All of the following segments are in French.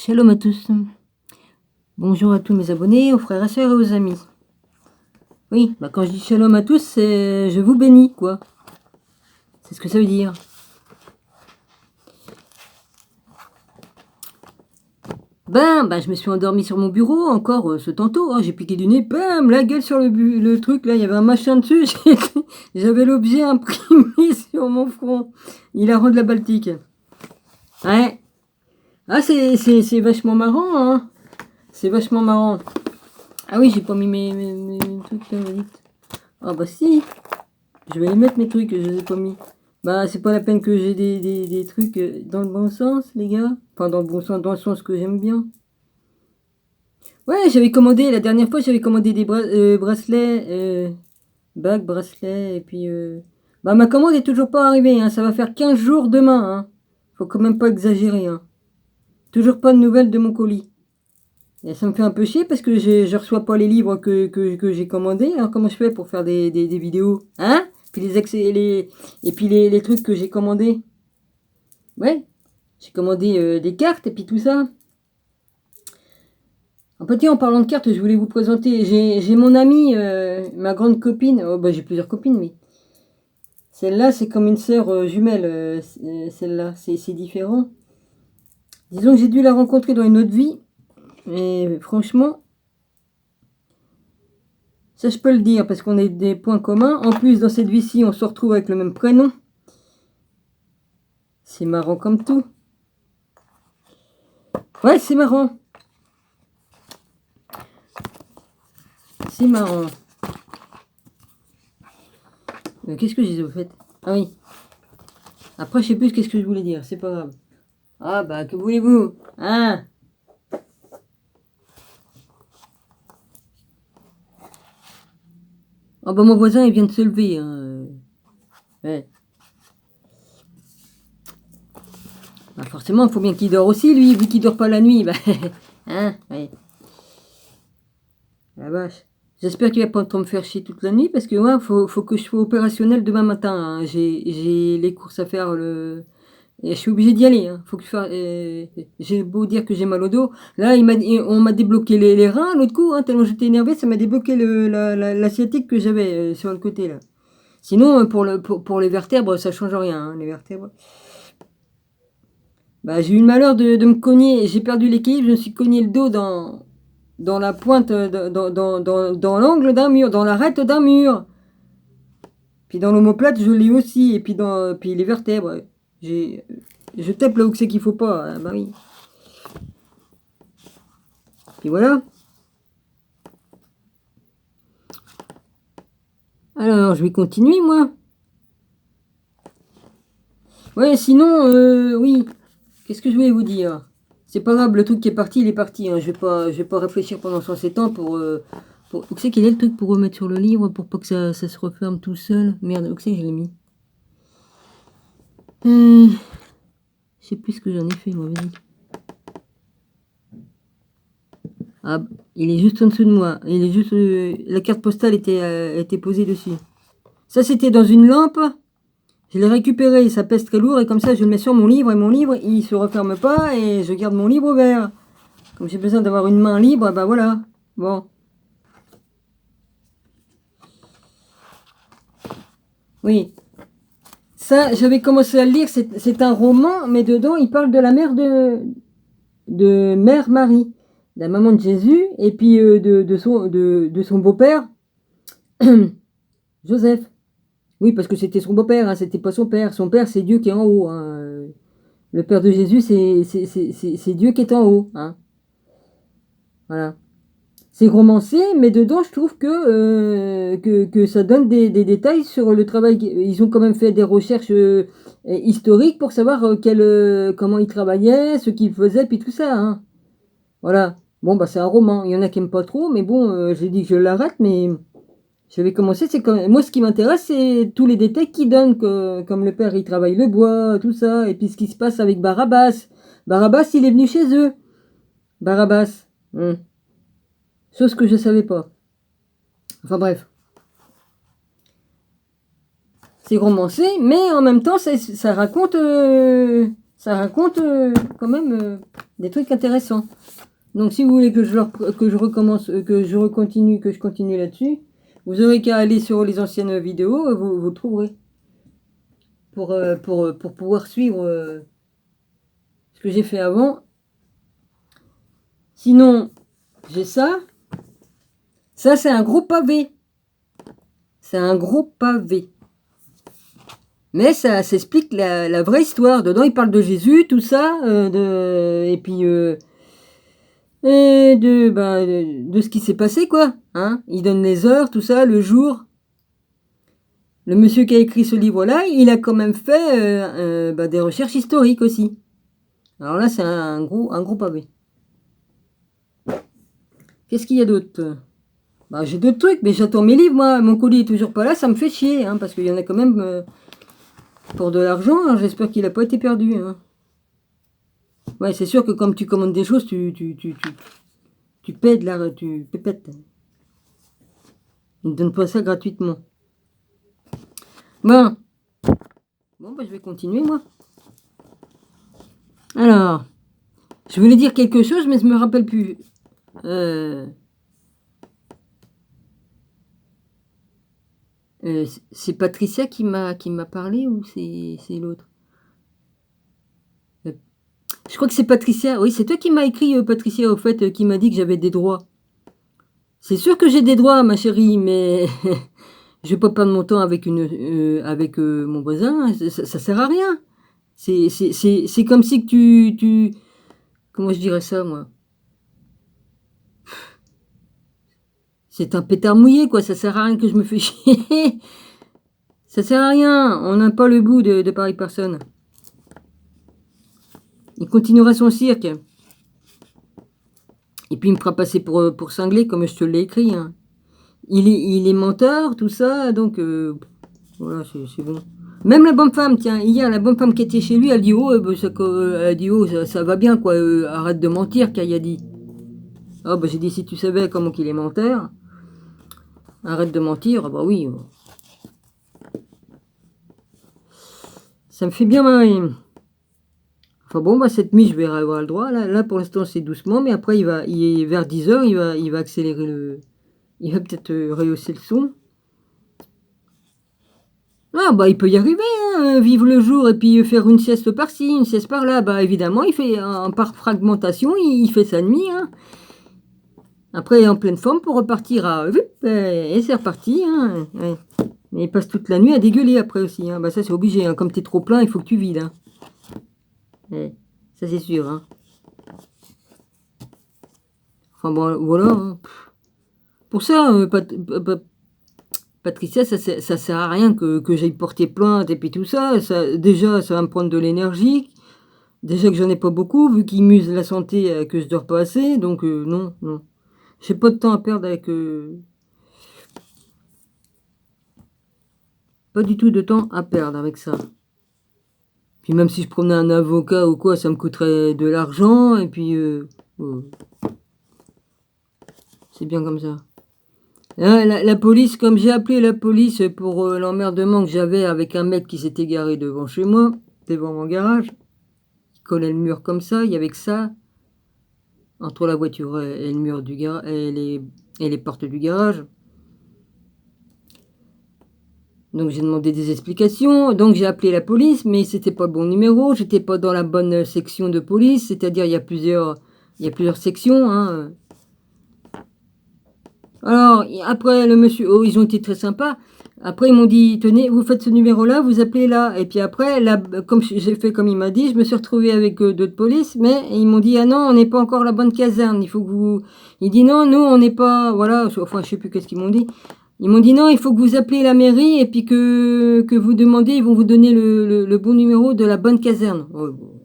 Shalom à tous. Bonjour à tous mes abonnés, aux frères et sœurs et aux amis. Oui, quand je dis shalom à tous, c'est je vous bénis, quoi. C'est ce que ça veut dire. Je me suis endormi sur mon bureau, encore ce tantôt. J'ai piqué du nez, bam, la gueule sur le truc, là, il y avait un machin dessus. J'avais l'objet imprimé sur mon front. Il a rendu la Baltique. Ouais. Ah, c'est vachement marrant, hein. C'est vachement marrant. Ah oui, j'ai pas mis mes trucs là, vite. Ah bah si, je vais les mettre mes trucs, je les ai pas mis. C'est pas la peine que j'ai des trucs dans le bon sens, les gars. Enfin, dans le bon sens, dans le sens que j'aime bien. Ouais, j'avais commandé, la dernière fois, j'avais commandé des bracelets, bagues, bracelets, et puis... ma commande est toujours pas arrivée, hein. Ça va faire 15 jours demain, hein. Faut quand même pas exagérer, hein. Toujours pas de nouvelles de mon colis. Et ça me fait un peu chier parce que je reçois pas les livres que j'ai commandés. Alors comment je fais pour faire des vidéos? Hein? Puis et puis les trucs que j'ai commandés. Ouais. J'ai commandé des cartes et puis tout ça. En parlant de cartes, je voulais vous présenter. J'ai mon amie, ma grande copine. Oh, j'ai plusieurs copines, mais celle-là, c'est comme une sœur jumelle. Celle-là, c'est différent. Disons que j'ai dû la rencontrer dans une autre vie. Et franchement, ça je peux le dire parce qu'on a des points communs. En plus, dans cette vie-ci, on se retrouve avec le même prénom. C'est marrant comme tout. Ouais, c'est marrant. C'est marrant. Qu'est-ce que je disais au fait? Ah oui. Après, je sais plus qu'est-ce que je voulais dire. C'est pas grave. Ah que voulez-vous? Hein? Mon voisin, il vient de se lever. Hein. Ouais. Forcément, il faut bien qu'il dort aussi, lui, vu qu'il dort pas la nuit. Hein? Ouais. La vache. J'espère qu'il va pas trop me faire chier toute la nuit, parce que moi, faut que je sois opérationnel demain matin. Hein. J'ai les courses à faire et je suis obligé d'y aller. Hein. Faut que je fasse. J'ai beau dire que j'ai mal au dos. Là, on m'a débloqué les reins l'autre coup, hein, tellement j'étais énervé, ça m'a débloqué la sciatique que j'avais sur le côté là. Sinon, pour les vertèbres, ça change rien. Hein, les vertèbres. J'ai eu le malheur de me cogner. J'ai perdu l'équilibre. Je me suis cogné le dos dans la pointe, dans l'angle d'un mur, dans l'arête d'un mur. Puis dans l'omoplate, je l'ai aussi. Et puis puis les vertèbres. Je tape là où c'est qu'il faut pas. Hein, oui. Puis voilà. Alors, je vais continuer, moi. Ouais, sinon, oui. Qu'est-ce que je voulais vous dire? C'est pas grave, le truc qui est parti, il est parti. Hein. Je vais pas réfléchir pendant 107 ans pour... Où c'est qu'il est le truc pour remettre sur le livre, pour pas que ça se referme tout seul? Merde, où c'est que je l'ai mis? Je sais plus ce que j'en ai fait, moi, vas-y. Il est juste en dessous de moi. Il est juste... la carte postale était posée dessus. Ça, c'était dans une lampe. Je l'ai récupéré, ça pèse très lourd, et comme ça, je le mets sur mon livre, et mon livre, il se referme pas, et je garde mon livre ouvert. Comme j'ai besoin d'avoir une main libre, voilà. Bon. Oui. Ça, j'avais commencé à le lire, c'est un roman, mais dedans, il parle de la mère de Mère Marie, la maman de Jésus, et puis de son beau-père, Joseph. Oui, parce que c'était son beau-père, hein, c'était pas son père. Son père, c'est Dieu qui est en haut. Hein. Le père de Jésus, c'est Dieu qui est en haut. Hein. Voilà. C'est romancé, mais dedans, je trouve que ça donne des détails sur le travail. Ils ont quand même fait des recherches historiques pour savoir comment ils travaillaient, ce qu'ils faisaient, puis tout ça. Hein. Voilà. Bon, c'est un roman. Il y en a qui n'aiment pas trop, mais bon, j'ai dit que je l'arrête, mais je vais commencer. Moi, ce qui m'intéresse, c'est tous les détails qu'ils donnent, comme le père, il travaille le bois, tout ça, et puis ce qui se passe avec Barabbas. Barabbas, il est venu chez eux. Barabbas. Chose que je savais pas. Enfin bref. C'est romancé, mais en même temps, ça raconte quand même Des trucs intéressants. Donc si vous voulez que que je recommence, que je continue là-dessus, vous aurez qu'à aller sur les anciennes vidéos, vous trouverez. Pour pouvoir suivre ce que j'ai fait avant. Sinon, j'ai ça. Ça, c'est un gros pavé. C'est un gros pavé. Mais ça s'explique la vraie histoire. Dedans, il parle de Jésus, tout ça, et puis de ce qui s'est passé, quoi. Hein, il donne les heures, tout ça, le jour. Le monsieur qui a écrit ce livre-là, il a quand même fait des recherches historiques aussi. Alors là, c'est un gros pavé. Qu'est-ce qu'il y a d'autre? Bah, j'ai d'autres trucs, mais j'attends mes livres, moi. Mon colis est toujours pas là, ça me fait chier, hein, parce qu'il y en a quand même pour de l'argent. Hein, j'espère qu'il n'a pas été perdu. Hein. Ouais, c'est sûr que comme tu commandes des choses, tu paies de la... tu pépettes. Ils ne donnent pas ça gratuitement. Bon, bah, je vais continuer, moi. Alors, je voulais dire quelque chose, mais je me rappelle plus. C'est Patricia qui m'a parlé ou c'est l'autre? Je crois que c'est Patricia. Oui, c'est toi qui m'as écrit, Patricia, au fait, qui m'a dit que j'avais des droits. C'est sûr que j'ai des droits, ma chérie, mais je vais pas perdre mon temps avec mon voisin. Ça sert à rien. C'est comme si que tu... Comment je dirais ça, moi? C'est un pétard mouillé, quoi. Ça sert à rien que je me fais chier. Ça sert à rien. On n'a pas le bout de pareille personne. Il continuera son cirque. Et puis il me fera passer pour cinglé, comme je te l'ai écrit. Hein. Il est menteur, tout ça, donc voilà, c'est bon. Même la bonne femme, tiens, hier, la bonne femme qui était chez lui, elle dit, ça va bien, quoi, arrête de mentir, Kaya dit. Ah, bah j'ai dit, si tu savais comment qu'il est menteur, arrête de mentir, ah bah oui. Ça me fait bien marrer. Enfin bon, bah cette nuit, je vais avoir le droit. Là pour l'instant, c'est doucement, mais après, vers 10h, il va accélérer le... Il va peut-être rehausser le son. Ah bah il peut y arriver, hein, vivre le jour et puis faire une sieste par-ci, une sieste par-là. Bah évidemment, il fait par fragmentation, il fait sa nuit. Hein. Après, il est en pleine forme pour repartir et c'est reparti. Hein, ouais. Mais il passe toute la nuit à dégueuler après aussi. Hein. Bah ça c'est obligé, hein. Comme t'es trop plein, il faut que tu vides. Hein. Ouais, ça c'est sûr. Hein. Enfin bon, voilà. Hein. Pour ça, Patricia, ça sert à rien que j'aille porter plainte et puis tout ça. Déjà, ça va me prendre de l'énergie. Déjà que j'en ai pas beaucoup, vu qu'il m'use la santé, que je dors pas assez. Donc, non. J'ai pas de temps à perdre avec... Pas du tout de temps à perdre avec ça. Puis même si je prenais un avocat ou quoi, ça me coûterait de l'argent. Et puis... c'est bien comme ça. La police, comme j'ai appelé la police pour l'emmerdement que j'avais avec un mec qui s'était garé devant chez moi, devant mon garage, il collait le mur comme ça, il y avait que ça, entre la voiture et le mur du garage, et les portes du garage. Donc j'ai demandé des explications, donc j'ai appelé la police, mais c'était pas le bon numéro, j'étais pas dans la bonne section de police, c'est-à-dire il y a plusieurs sections, hein. Alors, après, le monsieur, ils ont été très sympas. Après, ils m'ont dit, tenez, vous faites ce numéro-là, vous appelez là. Et puis après, là, comme j'ai fait comme il m'a dit, je me suis retrouvé avec d'autres polices, mais ils m'ont dit, ah non, on n'est pas encore la bonne caserne. Il faut que vous... Il dit, non, nous, on n'est pas... Voilà, enfin, je sais plus qu'est-ce qu'ils m'ont dit. Ils m'ont dit, non, il faut que vous appelez la mairie et puis que vous demandez, ils vont vous donner le bon numéro de la bonne caserne. Oh, bon.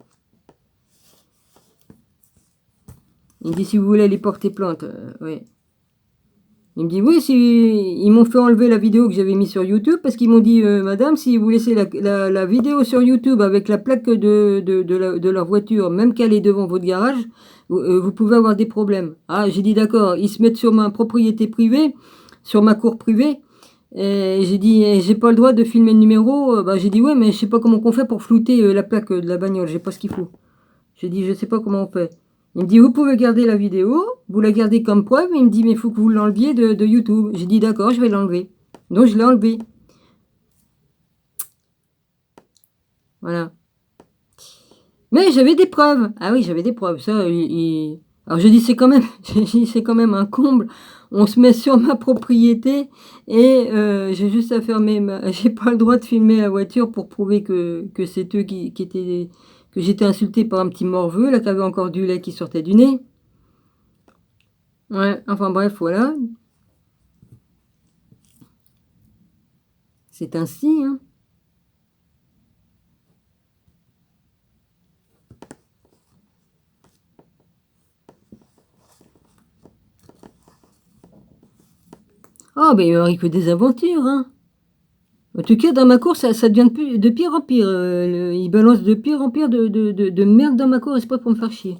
Il dit, si vous voulez aller porter plainte, oui. Il me dit, oui, ils m'ont fait enlever la vidéo que j'avais mise sur YouTube parce qu'ils m'ont dit, madame, si vous laissez la vidéo sur YouTube avec la plaque de leur voiture, même qu'elle est devant votre garage, vous pouvez avoir des problèmes. Ah, j'ai dit, d'accord, ils se mettent sur ma propriété privée, sur ma cour privée. Et j'ai dit, j'ai pas le droit de filmer le numéro. Bah, j'ai dit, ouais, mais je sais pas comment on fait pour flouter la plaque de la bagnole, j'ai pas ce qu'il faut. J'ai dit, je sais pas comment on fait. Il me dit, vous pouvez garder la vidéo, vous la gardez comme preuve. Il me dit, mais il faut que vous l'enleviez de YouTube. J'ai dit, d'accord, je vais l'enlever. Donc, je l'ai enlevé. Voilà. Mais j'avais des preuves. Ah oui, j'avais des preuves. Ça, alors je dis, c'est quand même un comble. On se met sur ma propriété et j'ai juste à fermer j'ai pas le droit de filmer la voiture pour prouver que c'est eux qui étaient, que j'étais insulté par un petit morveux, là, qui avait encore du lait qui sortait du nez. Ouais, enfin bref, voilà. C'est ainsi, hein. Oh, ben il n'y aurait que des aventures, hein. En tout cas, dans ma cour, ça devient de pire en pire. Il balance de pire en pire de merde dans ma cour, et c'est pas pour me faire chier.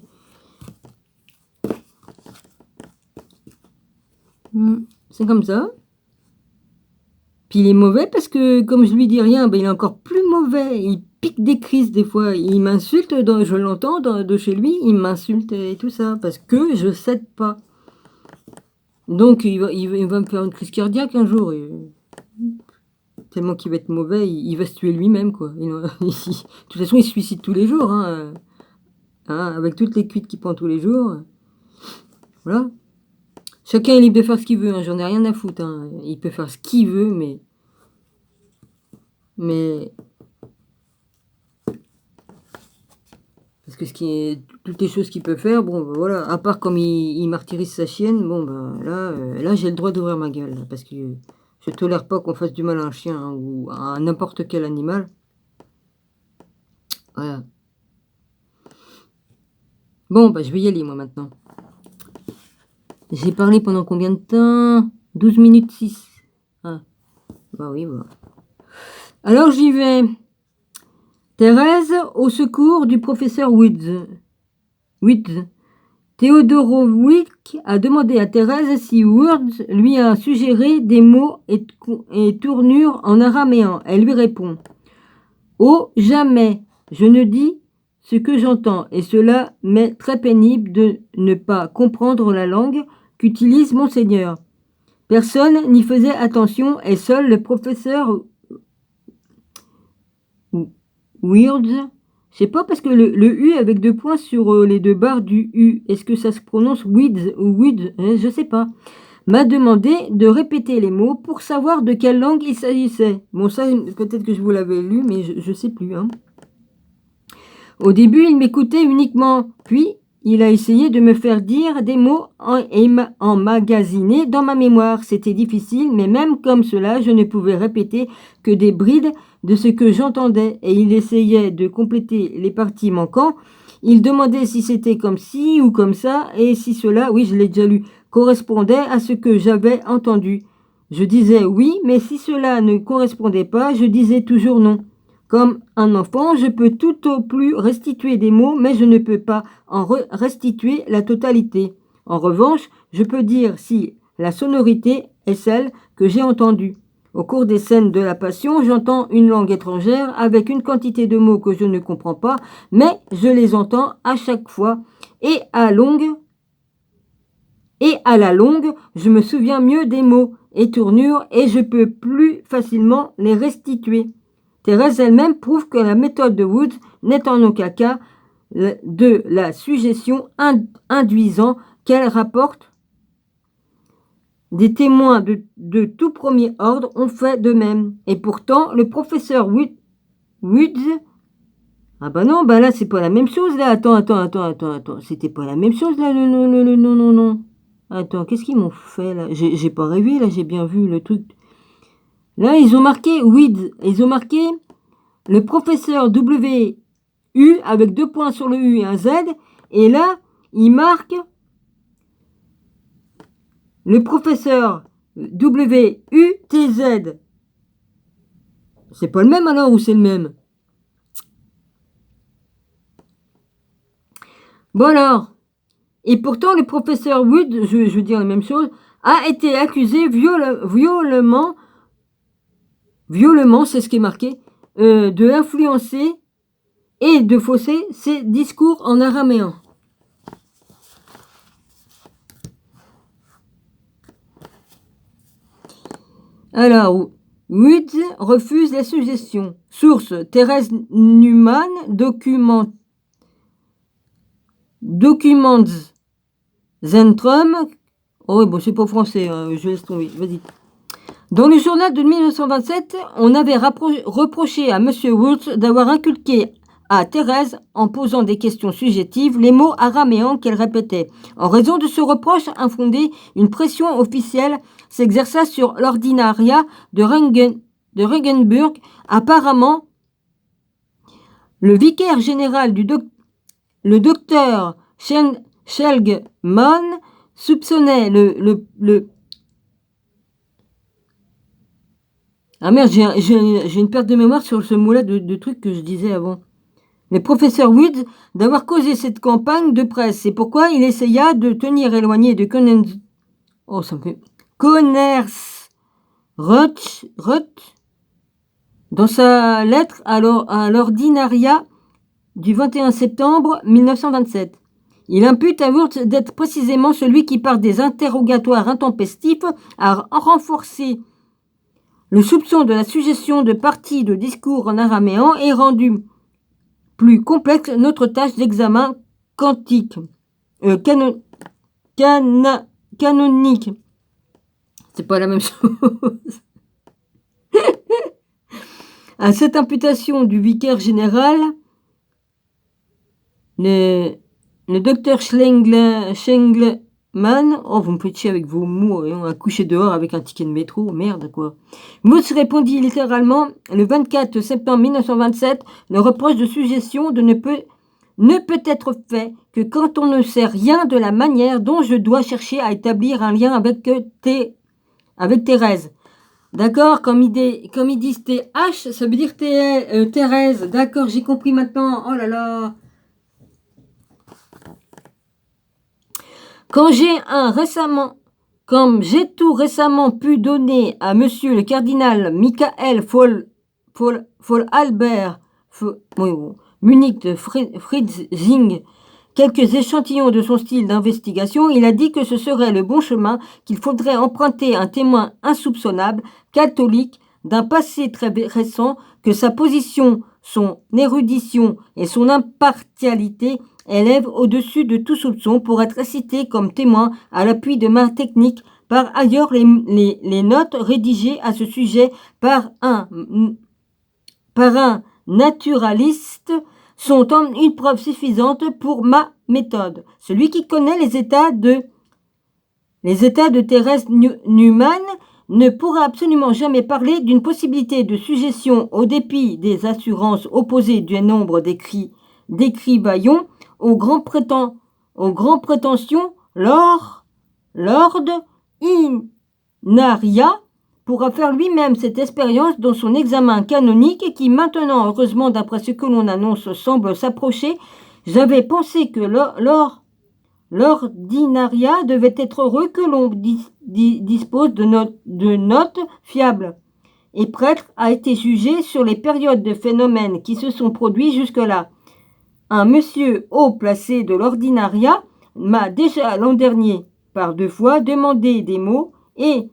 C'est comme ça. Puis il est mauvais parce que, comme je lui dis rien, ben il est encore plus mauvais. Il pique des crises des fois. Il m'insulte, je l'entends de chez lui, il m'insulte et tout ça. Parce que je cède pas. Donc il va me faire une crise cardiaque un jour. Tellement qu'il va être mauvais, il va se tuer lui-même, quoi. De toute façon, il se suicide tous les jours, hein, avec toutes les cuites qu'il prend tous les jours. Voilà. Chacun est libre de faire ce qu'il veut, hein, j'en ai rien à foutre. Hein. Il peut faire ce qu'il veut, mais parce que toutes les choses qu'il peut faire, bon, ben, voilà, à part comme il martyrise sa chienne, bon, ben là j'ai le droit d'ouvrir ma gueule, là, parce que je tolère pas qu'on fasse du mal à un chien, hein, ou à n'importe quel animal. Voilà. Bon, bah je vais y aller, moi, maintenant. J'ai parlé pendant combien de temps? 12 minutes 6. Ah, bah oui, bah. Alors j'y vais. Thérèse au secours du professeur Woods. Theodorovic a demandé à Thérèse si Words lui a suggéré des mots et tournures en araméen. Elle lui répond: oh, jamais, je ne dis ce que j'entends, et cela m'est très pénible de ne pas comprendre la langue qu'utilise Monseigneur. Personne n'y faisait attention, et seul le professeur Weirds, je sais pas, parce que le U avec 2 points sur les 2 barres du U, est-ce que ça se prononce Weeds ou Weed, je sais pas, m'a demandé de répéter les mots pour savoir de quelle langue il s'agissait. Bon, ça, peut-être que je vous l'avais lu, mais je sais plus, hein. Au début, il m'écoutait uniquement, puis il a essayé de me faire dire des mots emmagasinés dans ma mémoire. C'était difficile, mais même comme cela, je ne pouvais répéter que des brides de ce que j'entendais, et il essayait de compléter les parties manquantes. Il demandait si c'était comme ci ou comme ça, et si cela, oui, je l'ai déjà lu, correspondait à ce que j'avais entendu. Je disais oui, mais si cela ne correspondait pas, je disais toujours non. Comme un enfant, je peux tout au plus restituer des mots, mais je ne peux pas en restituer la totalité. En revanche, je peux dire si la sonorité est celle que j'ai entendue. Au cours des scènes de la Passion, j'entends une langue étrangère avec une quantité de mots que je ne comprends pas, mais je les entends à chaque fois. Et à la longue, je me souviens mieux des mots et tournures et je peux plus facilement les restituer. Thérèse elle-même prouve que la méthode de Woods n'est en aucun cas de la suggestion induisant qu'elle rapporte. Des témoins de tout premier ordre ont fait de même. Et pourtant, le professeur Woods... Ah bah non, bah là, c'est pas la même chose, là. Attends. C'était pas la même chose, là, non. Attends, qu'est-ce qu'ils m'ont fait, là? J'ai pas rêvé, là, j'ai bien vu le truc. Là, ils ont marqué Woods. Ils ont marqué le professeur W-U avec 2 points sur le U et un Z. Et là, il marque le professeur W-U-T-Z. C'est pas le même alors ou c'est le même? Bon alors. Et pourtant, le professeur Wood, je veux dire la même chose, a été accusé violemment, c'est ce qui est marqué, de influencer et de fausser ses discours en araméen. Alors, Woods refuse la suggestion. Source, Thérèse Newman, Documents Zentrum. Oh, bon, c'est pas français, hein, je laisse tomber, vas-y. Dans le journal de 1927, on avait reproché à M. Woods d'avoir inculqué à Thérèse, en posant des questions suggestives, les mots araméens qu'elle répétait. En raison de ce reproche infondé, une pression officielle s'exerça sur l'ordinariat de Regensburg. Apparemment, le vicaire général le docteur Schelgmann soupçonnait Ah merde, j'ai une perte de mémoire sur ce mot-là de trucs que je disais avant. Le professeur Woods d'avoir causé cette campagne de presse. C'est pourquoi il essaya de tenir éloigné de Connersreuth dans sa lettre à l'ordinariat du 21 septembre 1927. Il impute à Wurtz d'être précisément celui qui, par des interrogatoires intempestifs, a renforcé le soupçon de la suggestion de parties de discours en araméen et rendu plus complexe notre tâche d'examen canonique. C'est pas la même chose. À cette imputation du vicaire général, le docteur Schelgmann, oh vous me faites chier avec vos mots, on a couché dehors avec un ticket de métro, merde quoi. Mousse répondit littéralement le 24 septembre 1927, le reproche de suggestion ne peut être fait que quand on ne sait rien de la manière dont je dois chercher à établir un lien avec Thérèse. D'accord, comme ils disent TH, ça veut dire Thérèse. D'accord, j'ai compris maintenant. Oh là là. Comme j'ai tout récemment pu donner à monsieur le cardinal Michael Albert Munich de Fritzing quelques échantillons de son style d'investigation, il a dit que ce serait le bon chemin, qu'il faudrait emprunter un témoin insoupçonnable, catholique, d'un passé très récent, que sa position, son érudition et son impartialité élève au-dessus de tout soupçon pour être cité comme témoin à l'appui de ma technique. Par ailleurs, les notes rédigées à ce sujet par un naturaliste sont une preuve suffisante pour ma méthode. Celui qui connaît les états de Thérèse Newman ne pourra absolument jamais parler d'une possibilité de suggestion au dépit des assurances opposées du nombre d'écrivaillons aux grands prétentions. Lord Inaria pourra faire lui-même cette expérience dans son examen canonique qui maintenant, heureusement d'après ce que l'on annonce, semble s'approcher. J'avais pensé que l'ordinaria devait être heureux que l'on dispose de notes fiables. Et prêtre a été jugé sur les périodes de phénomènes qui se sont produits jusque-là. Un monsieur haut placé de l'ordinaria m'a déjà l'an dernier, par 2 fois, demandé des mots et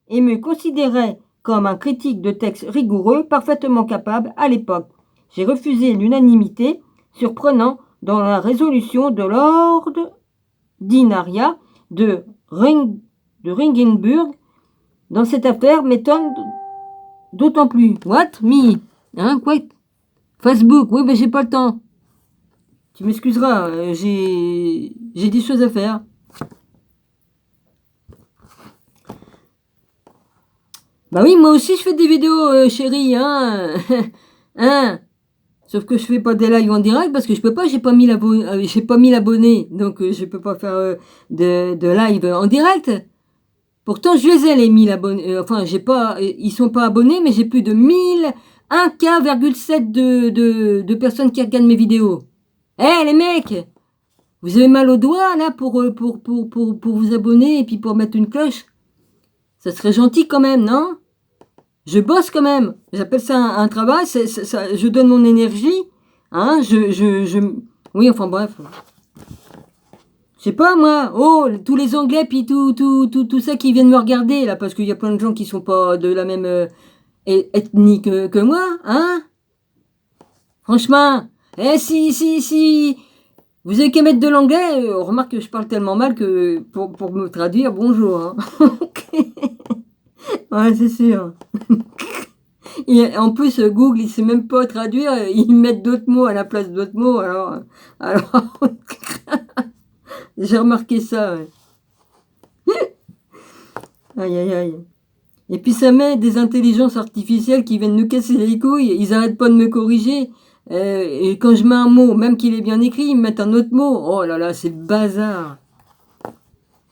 me considérait comme un critique de texte rigoureux, parfaitement capable à l'époque. J'ai refusé l'unanimité, surprenant dans la résolution de l'ordinaria de Ringenburg. Dans cette affaire m'étonne d'autant plus. What? Me? Hein? Quoi? Facebook? Oui, mais j'ai pas le temps. Tu m'excuseras, j'ai des choses à faire. Bah oui, moi aussi je fais des vidéos, chérie, hein. Hein. Sauf que je fais pas des lives en direct parce que je peux pas, j'ai pas mis l'abonné, donc je peux pas faire de live en direct. Pourtant je les ai les 1000 abonnés, enfin j'ai pas, ils sont pas abonnés, mais j'ai plus de 1,7 de personnes qui regardent mes vidéos. Eh les mecs, vous avez mal aux doigts là pour vous abonner et puis pour mettre une cloche. Ça serait gentil quand même, non? Je bosse quand même. J'appelle ça un travail. Je donne mon énergie. Hein, oui, enfin bref. Je sais pas moi, oh, tous les Anglais, puis tout ça qui viennent me regarder, là, parce qu'il y a plein de gens qui sont pas de la même ethnie que moi, hein? Franchement, si, vous avez qu'à mettre de l'anglais, remarque que je parle tellement mal que pour me traduire, bonjour, hein. Ouais, c'est sûr. Et en plus, Google, il sait même pas traduire, ils mettent d'autres mots à la place d'autres mots, alors j'ai remarqué ça, ouais. Aïe, aïe, aïe. Et puis ça met des intelligences artificielles qui viennent nous casser les couilles, ils arrêtent pas de me corriger. Et quand je mets un mot, même qu'il est bien écrit, ils me mettent un autre mot. Oh là là, c'est bazar.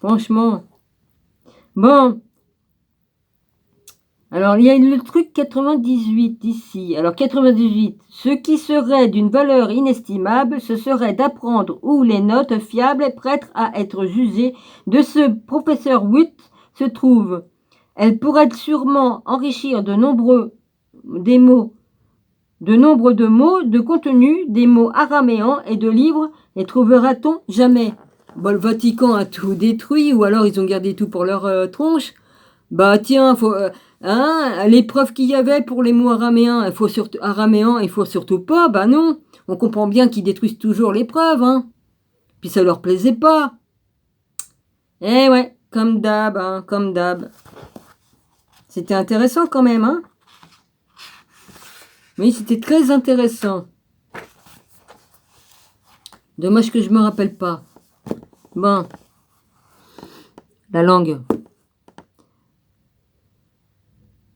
Franchement. Bon. Alors, il y a le truc 98 ici. Alors, 98. Ce qui serait d'une valeur inestimable, ce serait d'apprendre où les notes fiables et prêtes à être jugées de ce professeur Witt se trouvent. Elle pourrait sûrement enrichir de nombre de mots, de contenu, des mots araméens et de livres, et trouvera-t-on jamais? Bon, le Vatican a tout détruit, ou alors ils ont gardé tout pour leur tronche. Bah tiens, les preuves qu'il y avait pour les mots araméens, il faut surtout pas, bah non. On comprend bien qu'ils détruisent toujours les preuves, hein. Puis ça leur plaisait pas. Eh ouais, comme d'hab, hein, comme d'hab. C'était intéressant quand même, hein. Oui, c'était très intéressant. Dommage que je me rappelle pas. Bon. La langue.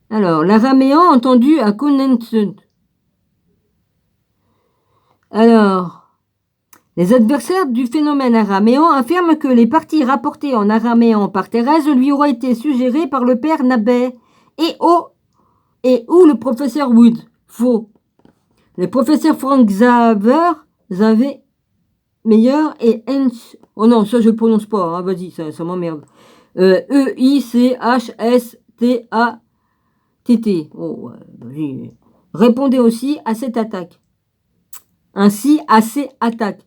Alors, l'araméen entendu à Kunensund. Alors, les adversaires du phénomène araméen affirment que les parties rapportées en araméen par Thérèse lui auraient été suggérées par le père Nabet et ou le professeur Wood. Faux. Le professeur Frank Xaver Meyer et Hens. Oh non, ça je le prononce pas, hein, vas-y, ça m'emmerde. E-I-C-H-S-T-A-T-T. Oh, vas-y. Répondez aussi à cette attaque. Ainsi, à ces attaques.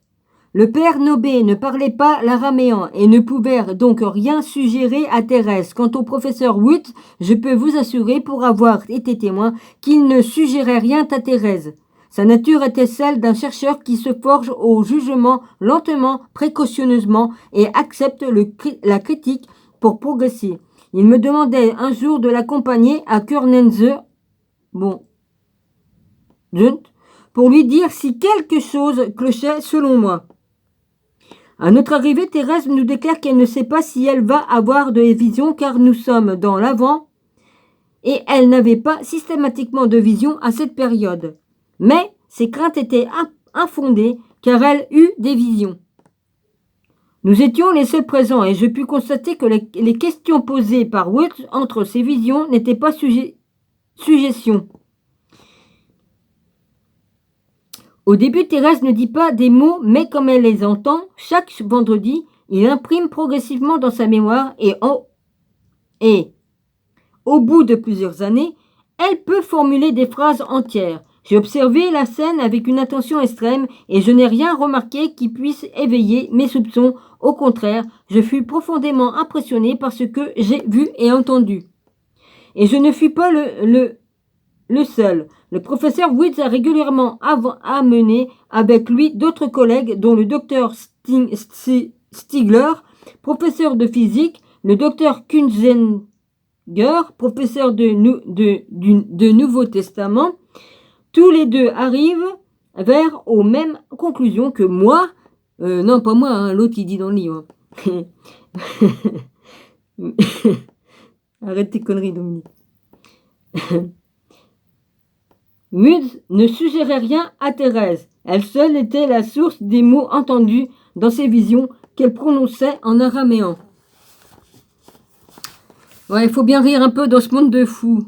Le père Nobé ne parlait pas l'araméen et ne pouvait donc rien suggérer à Thérèse. Quant au professeur Wood, je peux vous assurer, pour avoir été témoin, qu'il ne suggérait rien à Thérèse. Sa nature était celle d'un chercheur qui se forge au jugement lentement, précautionneusement et accepte la critique pour progresser. Il me demandait un jour de l'accompagner à Kurnenze, pour lui dire si quelque chose clochait selon moi. À notre arrivée, Thérèse nous déclare qu'elle ne sait pas si elle va avoir de visions car nous sommes dans l'avant et elle n'avait pas systématiquement de vision à cette période. Mais ses craintes étaient infondées car elle eut des visions. Nous étions les seuls présents et je pus constater que les questions posées par Wood entre ces visions n'étaient pas suggestions. Au début, Thérèse ne dit pas des mots, mais comme elle les entend, chaque vendredi, il imprime progressivement dans sa mémoire et au bout de plusieurs années, elle peut formuler des phrases entières. J'ai observé la scène avec une attention extrême et je n'ai rien remarqué qui puisse éveiller mes soupçons. Au contraire, je fus profondément impressionné par ce que j'ai vu et entendu. Et je ne fus pas le seul. Le professeur Witz a régulièrement amené avec lui d'autres collègues, dont le docteur Stigler, professeur de physique, le docteur Kunzinger, professeur de Nouveau Testament. Tous les deux arrivent aux mêmes conclusions que moi. Non, pas moi, hein, l'autre qui dit dans le livre. Arrête tes conneries, Dominique. Woods ne suggérait rien à Thérèse. Elle seule était la source des mots entendus dans ses visions qu'elle prononçait en araméen. Ouais, il faut bien rire un peu dans ce monde de fous.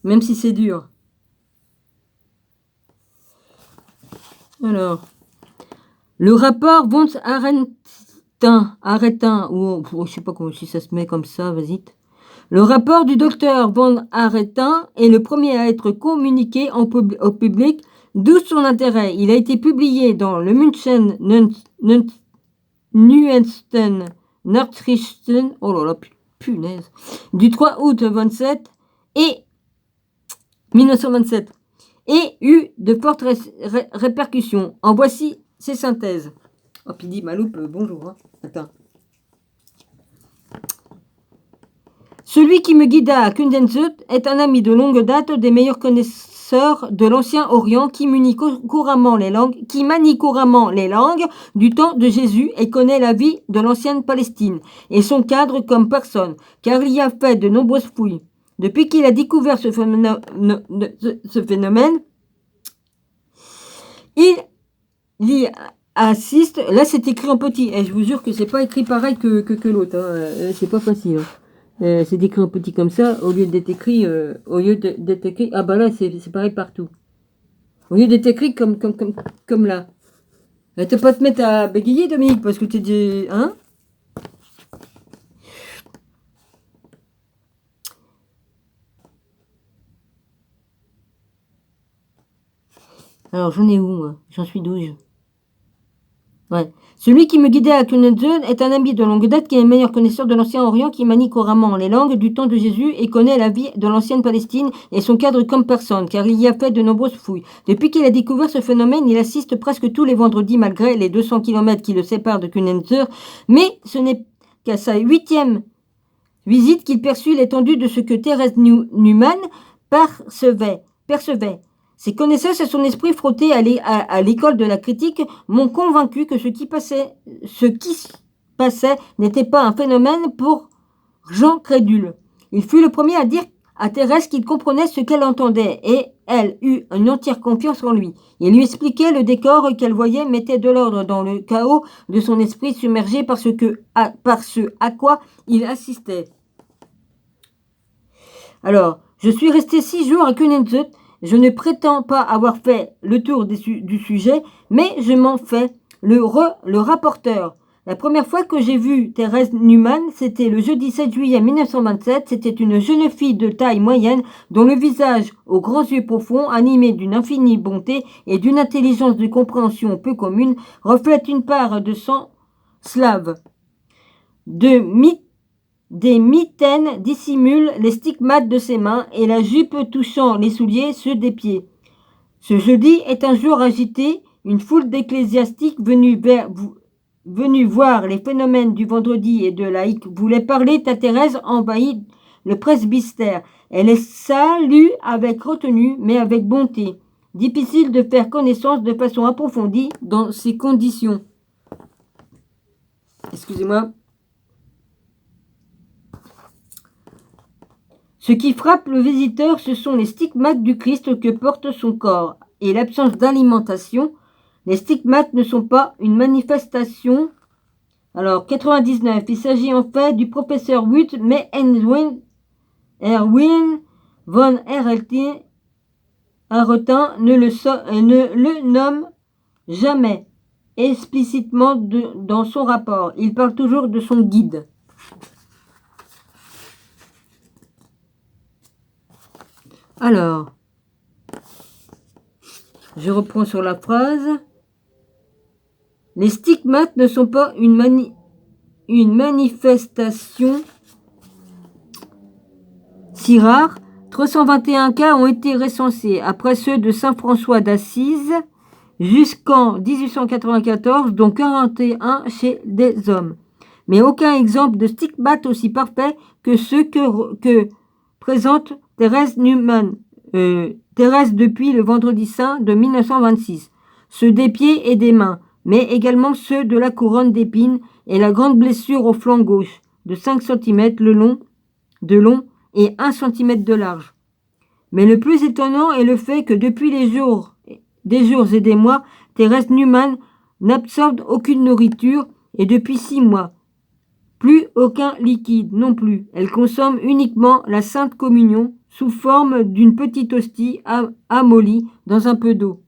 Même si c'est dur. Alors, le rapport von Arentin, ou je sais pas comment si ça se met comme ça, vas-y. Le rapport du docteur von Arentin est le premier à être communiqué au public, d'où son intérêt. Il a été publié dans le München Neuesten Nachrichten, oh là là, punaise, du 3 août 27 et 1927, et eut de fortes répercussions. En voici ses synthèses. Oh, puis dit Maloupe, bonjour. Hein. Attends. Celui qui me guida à Kundenzut est un ami de longue date des meilleurs connaisseurs de l'Ancien Orient qui manie couramment les langues du temps de Jésus et connaît la vie de l'ancienne Palestine et son cadre comme personne, car il y a fait de nombreuses fouilles. Depuis qu'il a découvert ce phénomène, il y assiste. Là, c'est écrit en petit. Et je vous jure que c'est pas écrit pareil que l'autre. Hein. C'est pas facile. Hein. C'est écrit en petit comme ça, au lieu d'être écrit, ah bah là c'est pareil partout. Au lieu d'être écrit comme là. T'as pas te mettre à bégayer, Dominique, parce que t'es dit, hein? Alors j'en ai où moi? J'en suis 12. Ouais. Celui qui me guidait à Kundenzut est un ami de longue date qui est le meilleur connaisseur de l'Ancien Orient, qui manie couramment les langues du temps de Jésus et connaît la vie de l'ancienne Palestine et son cadre comme personne, car il y a fait de nombreuses fouilles. Depuis qu'il a découvert ce phénomène, il assiste presque tous les vendredis malgré les 200 km qui le séparent de Kundenzut, mais ce n'est qu'à sa 8e visite qu'il perçut l'étendue de ce que Thérèse Neumann percevait. Ses connaissances et son esprit frotté à l'école de la critique m'ont convaincu que ce qui passait n'était pas un phénomène pour gens crédules. Il fut le premier à dire à Thérèse qu'il comprenait ce qu'elle entendait et elle eut une entière confiance en lui. Il lui expliquait le décor qu'elle voyait mettait de l'ordre dans le chaos de son esprit submergé par ce à quoi il assistait. Alors, je suis resté 6 jours à Kundenzut. Je ne prétends pas avoir fait le tour du sujet, mais je m'en fais le rapporteur. La première fois que j'ai vu Thérèse Neumann, c'était le jeudi 7 juillet 1927. C'était une jeune fille de taille moyenne, dont le visage, aux grands yeux profonds, animé d'une infinie bonté et d'une intelligence de compréhension peu commune, reflète une part de sang slave. Des mitaines dissimulent les stigmates de ses mains et la jupe touchant les souliers ceux des pieds. Ce jeudi est un jour agité. Une foule d'ecclésiastiques venus voir les phénomènes du vendredi et de laïcs voulait parler à Thérèse envahit le presbytère. Elle les salue avec retenue mais avec bonté. Difficile de faire connaissance de façon approfondie dans ces conditions. Excusez-moi. Ce qui frappe le visiteur, ce sont les stigmates du Christ que porte son corps et l'absence d'alimentation. Les stigmates ne sont pas une manifestation. Alors, 99, il s'agit en fait du professeur Wut, mais Erwin von Arretin ne le nomme jamais explicitement dans son rapport. Il parle toujours de son guide. Alors, je reprends sur la phrase. Les stigmates ne sont pas une manifestation si rare. 321 cas ont été recensés après ceux de Saint François d'Assise jusqu'en 1894, dont 41 chez des hommes. Mais aucun exemple de stigmate aussi parfait que ceux que présente Thérèse Neumann, Thérèse depuis le vendredi saint de 1926, ceux des pieds et des mains, mais également ceux de la couronne d'épines et la grande blessure au flanc gauche, de 5 cm de long et 1 cm de large. Mais le plus étonnant est le fait que depuis des jours et des mois, Thérèse Neumann n'absorbe aucune nourriture et depuis 6 mois, plus aucun liquide non plus. Elle consomme uniquement la Sainte Communion sous forme d'une petite hostie amollie dans un peu d'eau.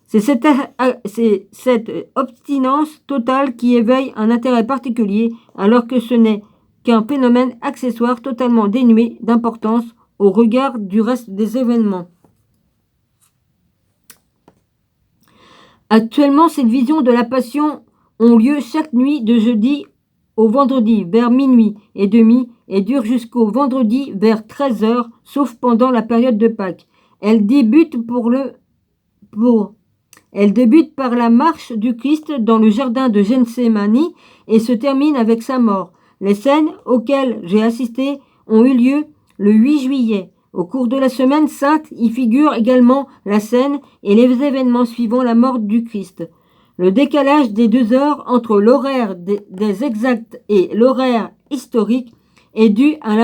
C'est cette obstinence totale qui éveille un intérêt particulier, alors que ce n'est qu'un phénomène accessoire totalement dénué d'importance au regard du reste des événements. Actuellement, cette vision de la passion ont lieu chaque nuit de jeudi au vendredi vers minuit et demi et durent jusqu'au vendredi vers 13h, sauf pendant la période de Pâques. Elle débute par la marche du Christ dans le jardin de Gethsémani et se termine avec sa mort. Les scènes auxquelles j'ai assisté ont eu lieu le 8 juillet. Au cours de la semaine sainte, y figure également la scène et les événements suivant la mort du Christ. Le décalage des 2 heures entre l'horaire des exacts et l'horaire historique est dû à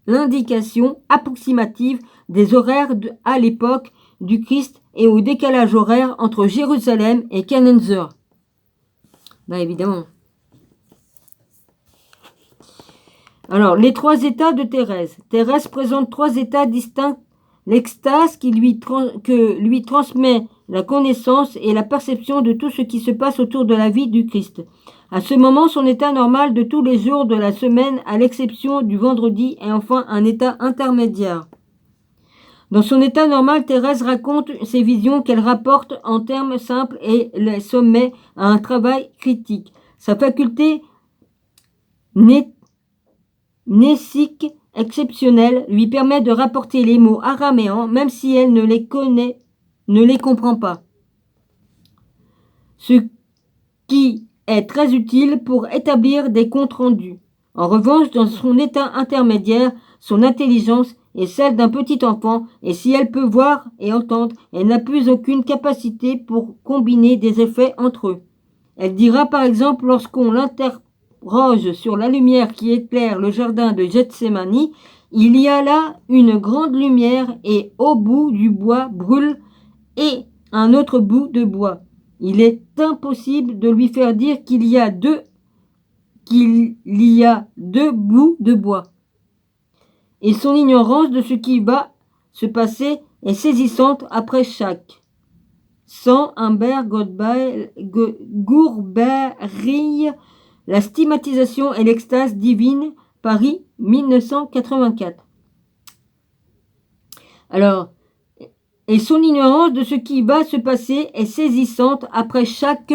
l'indication approximative des horaires à l'époque du Christ et au décalage horaire entre Jérusalem et Kennenzer. Ben évidemment. Alors, les 3 états de Thérèse. Thérèse présente 3 états distincts. L'extase que lui transmet la connaissance et la perception de tout ce qui se passe autour de la vie du Christ. À ce moment, son état normal de tous les jours de la semaine, à l'exception du vendredi, est enfin un état intermédiaire. Dans son état normal, Thérèse raconte ses visions qu'elle rapporte en termes simples et les sommet à un travail critique. Sa faculté mnésique exceptionnelle lui permet de rapporter les mots araméens même si elle ne les comprend pas. Ce qui est très utile pour établir des comptes rendus. En revanche, dans son état intermédiaire, son intelligence est celle d'un petit enfant, et si elle peut voir et entendre, elle n'a plus aucune capacité pour combiner des effets entre eux. Elle dira par exemple lorsqu'on l'interroge sur la lumière qui éclaire le jardin de Gethsémani, il y a là une grande lumière et au bout du bois brûle et un autre bout de bois. Il est impossible de lui faire dire qu'il y a deux bouts de bois. Et son ignorance de ce qui va se passer est saisissante après chaque. Sans Humbert Gourberille, La stigmatisation et l'extase divine, Paris, 1984. Alors, et son ignorance de ce qui va se passer est saisissante après chaque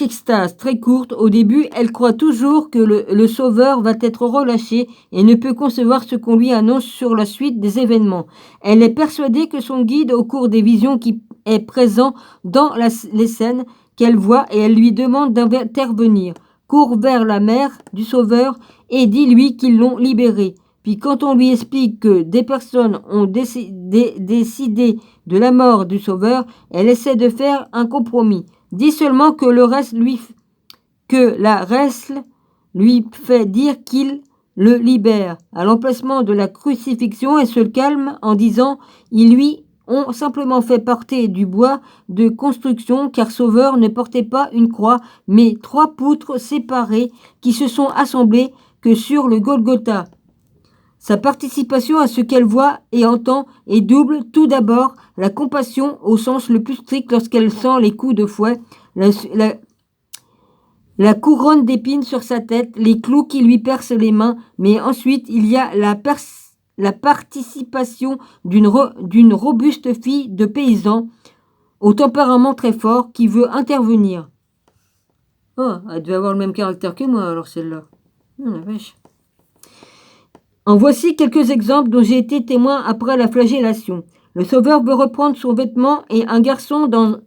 extase très courte. Au début, elle croit toujours que le Sauveur va être relâché et ne peut concevoir ce qu'on lui annonce sur la suite des événements. Elle est persuadée que son guide au cours des visions qui est présent dans les scènes qu'elle voit et elle lui demande d'intervenir. Court vers la mère du Sauveur et dis-lui qu'ils l'ont libéré. Puis quand on lui explique que des personnes ont décidé de la mort du Sauveur, elle essaie de faire un compromis. Dit seulement que la reste lui fait dire qu'il le libère. À l'emplacement de la crucifixion, elle se calme en disant « Ils lui ont simplement fait porter du bois de construction car Sauveur ne portait pas une croix, mais 3 poutres séparées qui se sont assemblées que sur le Golgotha. » Sa participation à ce qu'elle voit et entend est double. Tout d'abord, la compassion au sens le plus strict lorsqu'elle sent les coups de fouet, la couronne d'épines sur sa tête, les clous qui lui percent les mains, mais ensuite il y a la participation d'une robuste fille de paysan au tempérament très fort qui veut intervenir. Oh, elle devait avoir le même caractère que moi alors celle-là. Oh la vache. En voici quelques exemples dont j'ai été témoin après la flagellation. Le Sauveur veut reprendre son vêtement et un garçon dans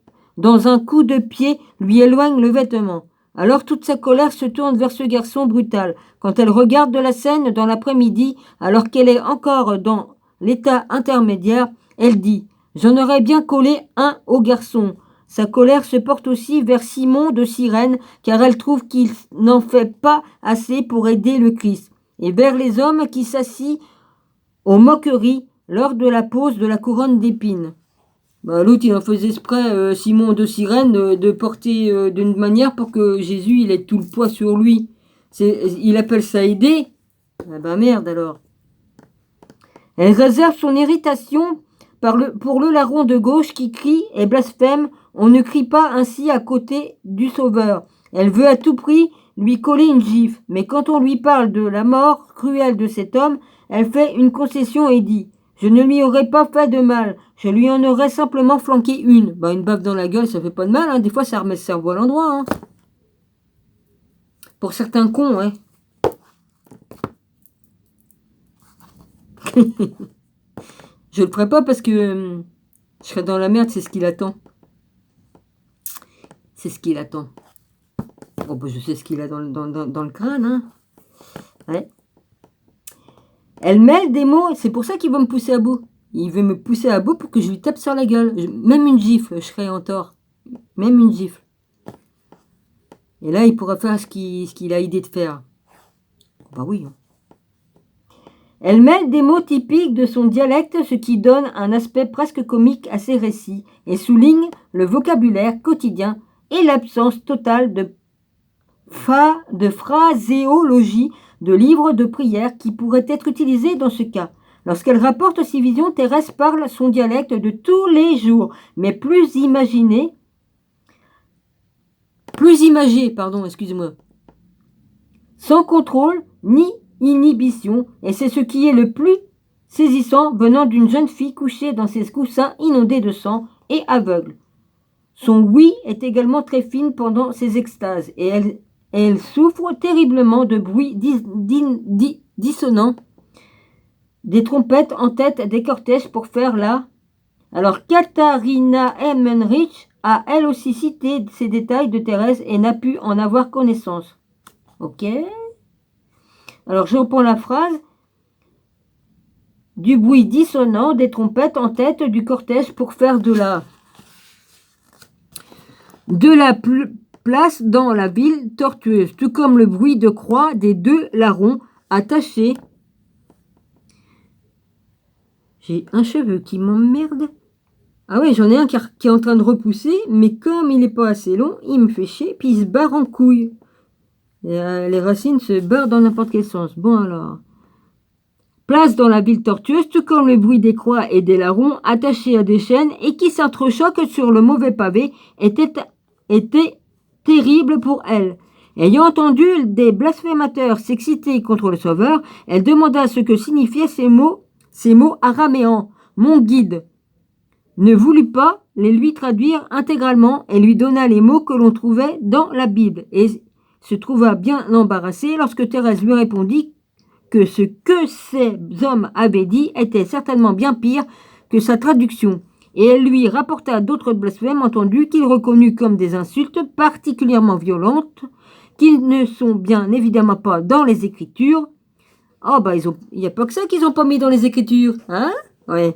un coup de pied lui éloigne le vêtement. Alors toute sa colère se tourne vers ce garçon brutal. Quand elle regarde la scène dans l'après-midi, alors qu'elle est encore dans l'état intermédiaire, elle dit « J'en aurais bien collé un au garçon ». Sa colère se porte aussi vers Simon de Cyrène, car elle trouve qu'il n'en fait pas assez pour aider le Christ, et vers les hommes qui s'assient aux moqueries lors de la pose de la couronne d'épines. Bah, l'autre, il en faisait exprès, Simon de Cyrène, de porter d'une manière pour que Jésus il ait tout le poids sur lui. Il appelle ça aider. Ah bah merde alors. Elle réserve son irritation pour le larron de gauche qui crie et blasphème. On ne crie pas ainsi à côté du Sauveur. Elle veut à tout prix lui coller une gifle, mais quand on lui parle de la mort cruelle de cet homme, elle fait une concession et dit « Je ne lui aurais pas fait de mal. Je lui en aurais simplement flanqué une. Bah, une baffe dans la gueule, ça fait pas de mal. Hein. Des fois, ça remet le cerveau à l'endroit. Hein. Pour certains cons, ouais. Je le ferai pas parce que je serai dans la merde, c'est ce qu'il attend. C'est ce qu'il attend. Bon, bah, je sais ce qu'il a dans le crâne. Hein. Ouais. Elle mêle des mots, c'est pour ça qu'il veut me pousser à bout. Il veut me pousser à bout pour que je lui tape sur la gueule. Même une gifle, je serais en tort. Même une gifle. Et là, il pourra faire ce qu'il a idée de faire. Bah oui. Elle mêle des mots typiques de son dialecte, ce qui donne un aspect presque comique à ses récits, et souligne le vocabulaire quotidien et l'absence totale de phraséologie de livres de prière qui pourraient être utilisés dans ce cas. Lorsqu'elle rapporte ses visions, Thérèse parle son dialecte de tous les jours, mais plus imagé, excusez-moi, sans contrôle ni inhibition, et c'est ce qui est le plus saisissant venant d'une jeune fille couchée dans ses coussins inondés de sang et aveugle. Son oui est également très fine pendant ses extases, et elle souffre terriblement de bruits dissonants des trompettes en tête des cortèges pour faire la... Alors Katharina Emmerich a elle aussi cité ces détails de Thérèse et n'a pu en avoir connaissance. Ok. Alors je reprends la phrase. Du bruit dissonant des trompettes en tête du cortège pour faire de la place dans la ville tortueuse, tout comme le bruit de croix des deux larrons attachés. J'ai un cheveu qui m'emmerde. Ah oui, j'en ai un qui est en train de repousser, mais comme il n'est pas assez long, il me fait chier, puis il se barre en couille. Et, les racines se barrent dans n'importe quel sens. Bon alors. Place dans la ville tortueuse, tout comme le bruit des croix et des larrons attachés à des chaînes et qui s'entrechoquent sur le mauvais pavé était terrible pour elle. Ayant entendu des blasphémateurs s'exciter contre le Sauveur, elle demanda ce que signifiaient ces mots araméens. Mon guide ne voulut pas les lui traduire intégralement et lui donna les mots que l'on trouvait dans la Bible et se trouva bien embarrassée lorsque Thérèse lui répondit que ce que ces hommes avaient dit était certainement bien pire que sa traduction. Et elle lui rapporta d'autres blasphèmes entendus qu'il reconnut comme des insultes particulièrement violentes, qui ne sont bien évidemment pas dans les Écritures. Oh bah il n'y a pas que ça qu'ils n'ont pas mis dans les Écritures, hein? Ouais.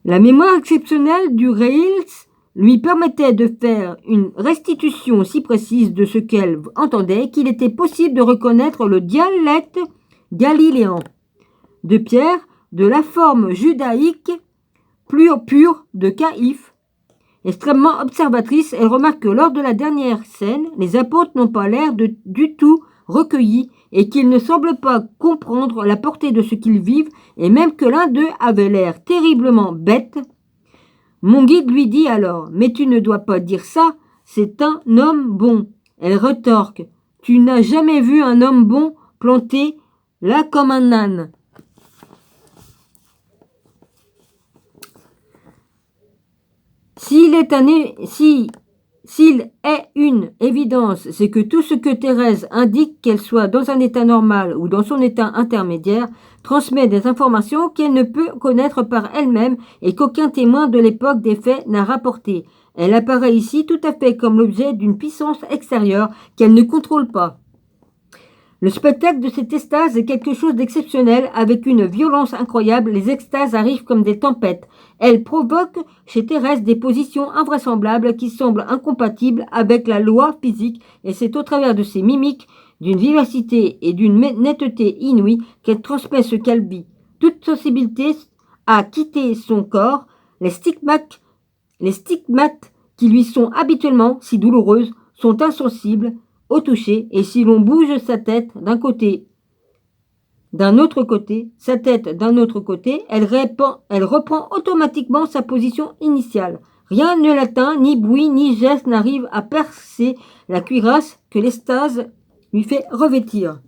La mémoire exceptionnelle du Reils lui permettait de faire une restitution si précise de ce qu'elle entendait qu'il était possible de reconnaître le dialecte galiléen de Pierre, de la forme judaïque plus pure de Caïphe. Extrêmement observatrice, elle remarque que lors de la dernière scène, les apôtres n'ont pas l'air du tout recueillis et qu'ils ne semblent pas comprendre la portée de ce qu'ils vivent et même que l'un d'eux avait l'air terriblement bête. Mon guide lui dit alors « Mais tu ne dois pas dire ça, c'est un homme bon. » Elle retorque « Tu n'as jamais vu un homme bon planté là comme un âne. » S'il est une évidence, c'est que tout ce que Thérèse indique, qu'elle soit dans un état normal ou dans son état intermédiaire, transmet des informations qu'elle ne peut connaître par elle-même et qu'aucun témoin de l'époque des faits n'a rapporté. Elle apparaît ici tout à fait comme l'objet d'une puissance extérieure qu'elle ne contrôle pas. Le spectacle de cette extase est quelque chose d'exceptionnel, avec une violence incroyable. Les extases arrivent comme des tempêtes. Elles provoquent chez Thérèse des positions invraisemblables qui semblent incompatibles avec la loi physique, et c'est au travers de ces mimiques, d'une vivacité et d'une netteté inouïe qu'elle transmet ce qu'elle vit. Toute sensibilité a quitté son corps. Les stigmates qui lui sont habituellement si douloureuses sont insensibles au toucher, et si l'on bouge sa tête d'un autre côté, elle reprend automatiquement sa position initiale. Rien ne l'atteint, ni bruit, ni geste n'arrive à percer la cuirasse que l'extase lui fait revêtir.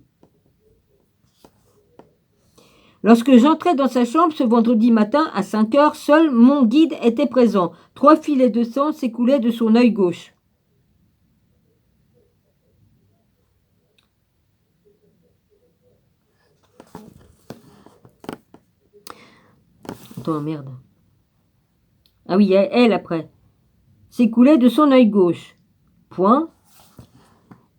Lorsque j'entrai dans sa chambre ce vendredi matin à 5 heures, seul mon guide était présent. 3 filets de sang s'écoulaient de son œil gauche. Attends, merde. Ah oui, elle après. S'écoulait de son œil gauche. Point.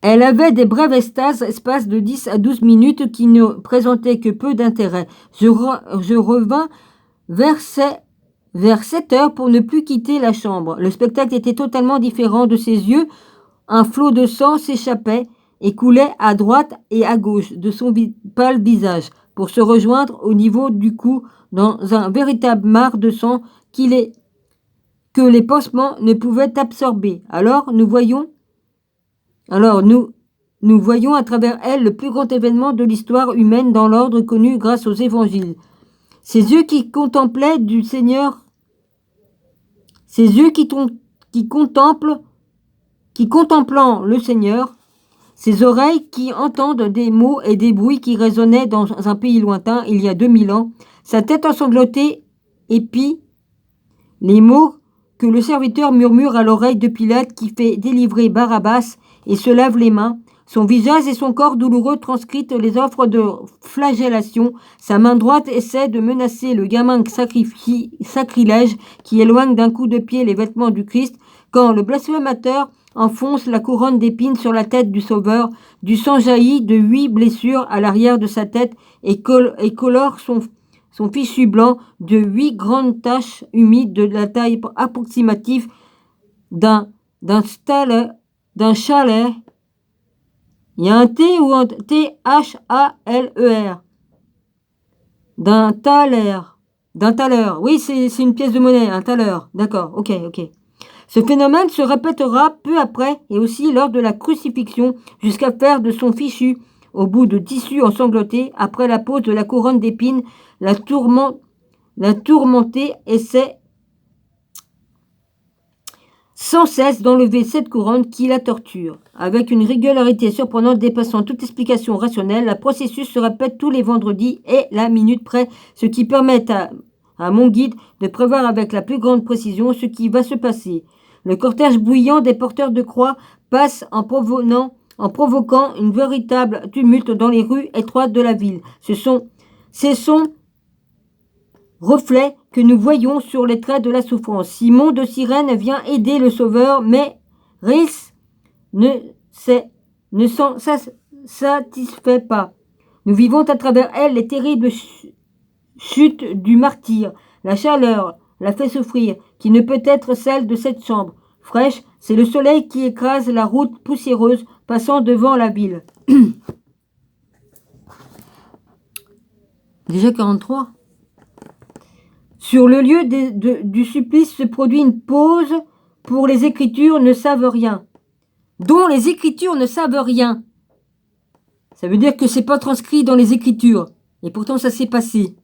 Elle avait des brèves espaces de 10 à 12 minutes qui ne présentaient que peu d'intérêt. Je revins vers 7 heures pour ne plus quitter la chambre. Le spectacle était totalement différent de ses yeux. Un flot de sang s'échappait et coulait à droite et à gauche de son pâle visage pour se rejoindre au niveau du cou dans un véritable mar de sang que les pansements ne pouvaient absorber. Alors nous voyons à travers elle le plus grand événement de l'histoire humaine dans l'ordre connu grâce aux évangiles. Ses yeux qui contemplaient du Seigneur, ses yeux qui contemplant le Seigneur, ses oreilles qui entendent des mots et des bruits qui résonnaient dans un pays lointain il y a 2000 ans, sa tête ensanglantée épie les mots que le serviteur murmure à l'oreille de Pilate qui fait délivrer Barabbas et se lave les mains, son visage et son corps douloureux transcritent les offres de flagellation, sa main droite essaie de menacer le gamin sacrilège qui éloigne d'un coup de pied les vêtements du Christ, quand le blasphémateur enfonce la couronne d'épines sur la tête du Sauveur, du sang jaillit de 8 blessures à l'arrière de sa tête et colore son fichu blanc de 8 grandes taches humides de la taille approximative d'un chalet. Il y a un T ou un T-H-A-L-E-R. D'un thaler. Oui, c'est une pièce de monnaie, un thaler. D'accord, ok. Ce phénomène se répétera peu après et aussi lors de la crucifixion jusqu'à faire de son fichu, au bout de tissu ensanglanté, après la pose de la couronne d'épines, la tourmentée essaie sans cesse d'enlever cette couronne qui la torture. Avec une régularité surprenante dépassant toute explication rationnelle, le processus se répète tous les vendredis et la minute près, ce qui permet à mon guide de prévoir avec la plus grande précision ce qui va se passer. Le cortège bouillant des porteurs de croix passe en provoquant une véritable tumulte dans les rues étroites de la ville. Ce sont reflets que nous voyons sur les traits de la souffrance. Simon de Cyrène vient aider le Sauveur, mais Rhys ne s'en satisfait pas. Nous vivons à travers elle les terribles chutes du martyr. La chaleur la fait souffrir, qui ne peut être celle de cette chambre fraîche. C'est le soleil qui écrase la route poussiéreuse passant devant la ville. Déjà 43. Sur le lieu du supplice se produit une pause pour les Écritures ne savent rien. Dont les Écritures ne savent rien. Ça veut dire que c'est pas transcrit dans les Écritures. Et pourtant ça s'est passé.